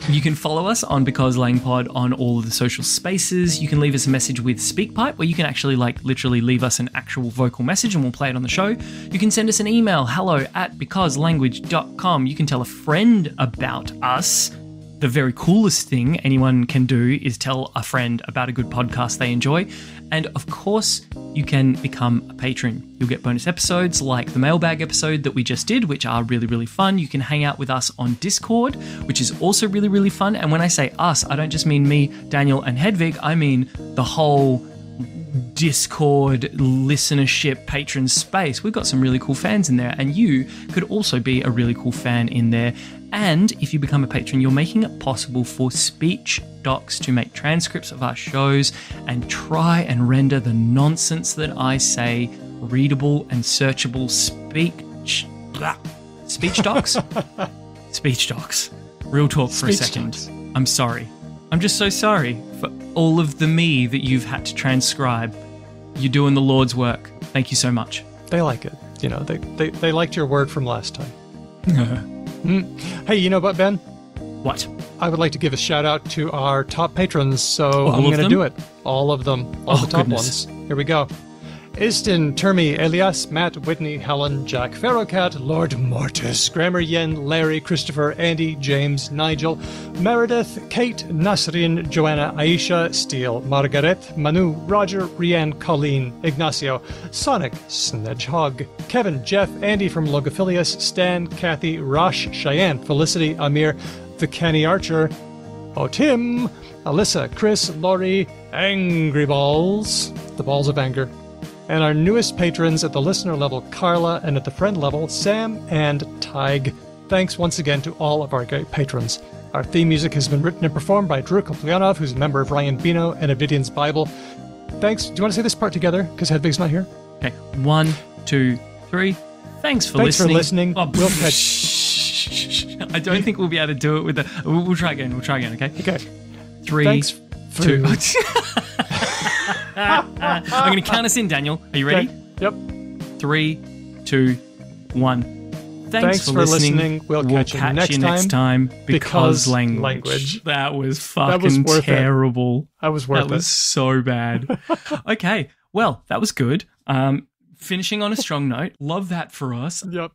You can follow us on Because Lang Pod on all of the social spaces. You can leave us a message with SpeakPipe where you can actually literally leave us an actual vocal message and we'll play it on the show. You can send us an email, hello@becauselanguage.com. You can tell a friend about us. The very coolest thing anyone can do is tell a friend about a good podcast they enjoy. And of course, you can become a patron. You'll get bonus episodes like the mailbag episode that we just did, which are really, really fun. You can hang out with us on Discord, which is also really, really fun. And when I say us, I don't just mean me, Daniel, and Hedvig. I mean the whole Discord listenership patron space. We've got some really cool fans in there, and you could also be a really cool fan in there. And if you become a patron, you're making it possible for Speech Docs to make transcripts of our shows and try and render the nonsense that I say readable and searchable. Speech Docs? Speech Docs. Real talk for a second. Docs. I'm sorry. I'm just so sorry for all of the me that you've had to transcribe. You're doing the Lord's work. Thank you so much. They like it. You know, they liked your word from last time. Hey, you know what, Ben? What? I would like to give a shout out to our top patrons, so I'm going to do it. All of them. All the top ones. Here we go. Istin, Termi, Elias, Matt, Whitney, Helen, Jack, Ferrocat, Lord Mortis, Grammar Yen, Larry, Christopher, Andy, James, Nigel, Meredith, Kate, Nasrin, Joanna, Aisha, Steele, Margaret, Manu, Roger, Rianne, Colleen, Ignacio, Sonic, Snedgehog, Kevin, Jeff, Andy from Logophilius, Stan, Kathy, Rosh, Cheyenne, Felicity, Amir, The Canny Archer, Tim, Alyssa, Chris, Laurie, Angry Balls, the balls of anger, and our newest patrons at the listener level, Carla, and at the friend level, Sam and Tig. Thanks once again to all of our great patrons. Our theme music has been written and performed by Drew Koplyanov, who's a member of Ryan Bino and Obsidian's Bible. Thanks. Do you want to say this part together? Because Hedvig's not here. Okay. 1, 2, 3. Thanks for listening. Oh, we'll catch. I don't think we'll be able to do it with the. We'll try again. Okay. Okay. 3, Thanks for 2. I'm going to count us in, Daniel. Are you ready? Yep. 3, 2, 1. Thanks for listening. We'll catch you next time because language. That was fucking terrible. That was worth it. That was so bad. Okay. Well, that was good. Finishing on a strong note. Love that for us. Yep.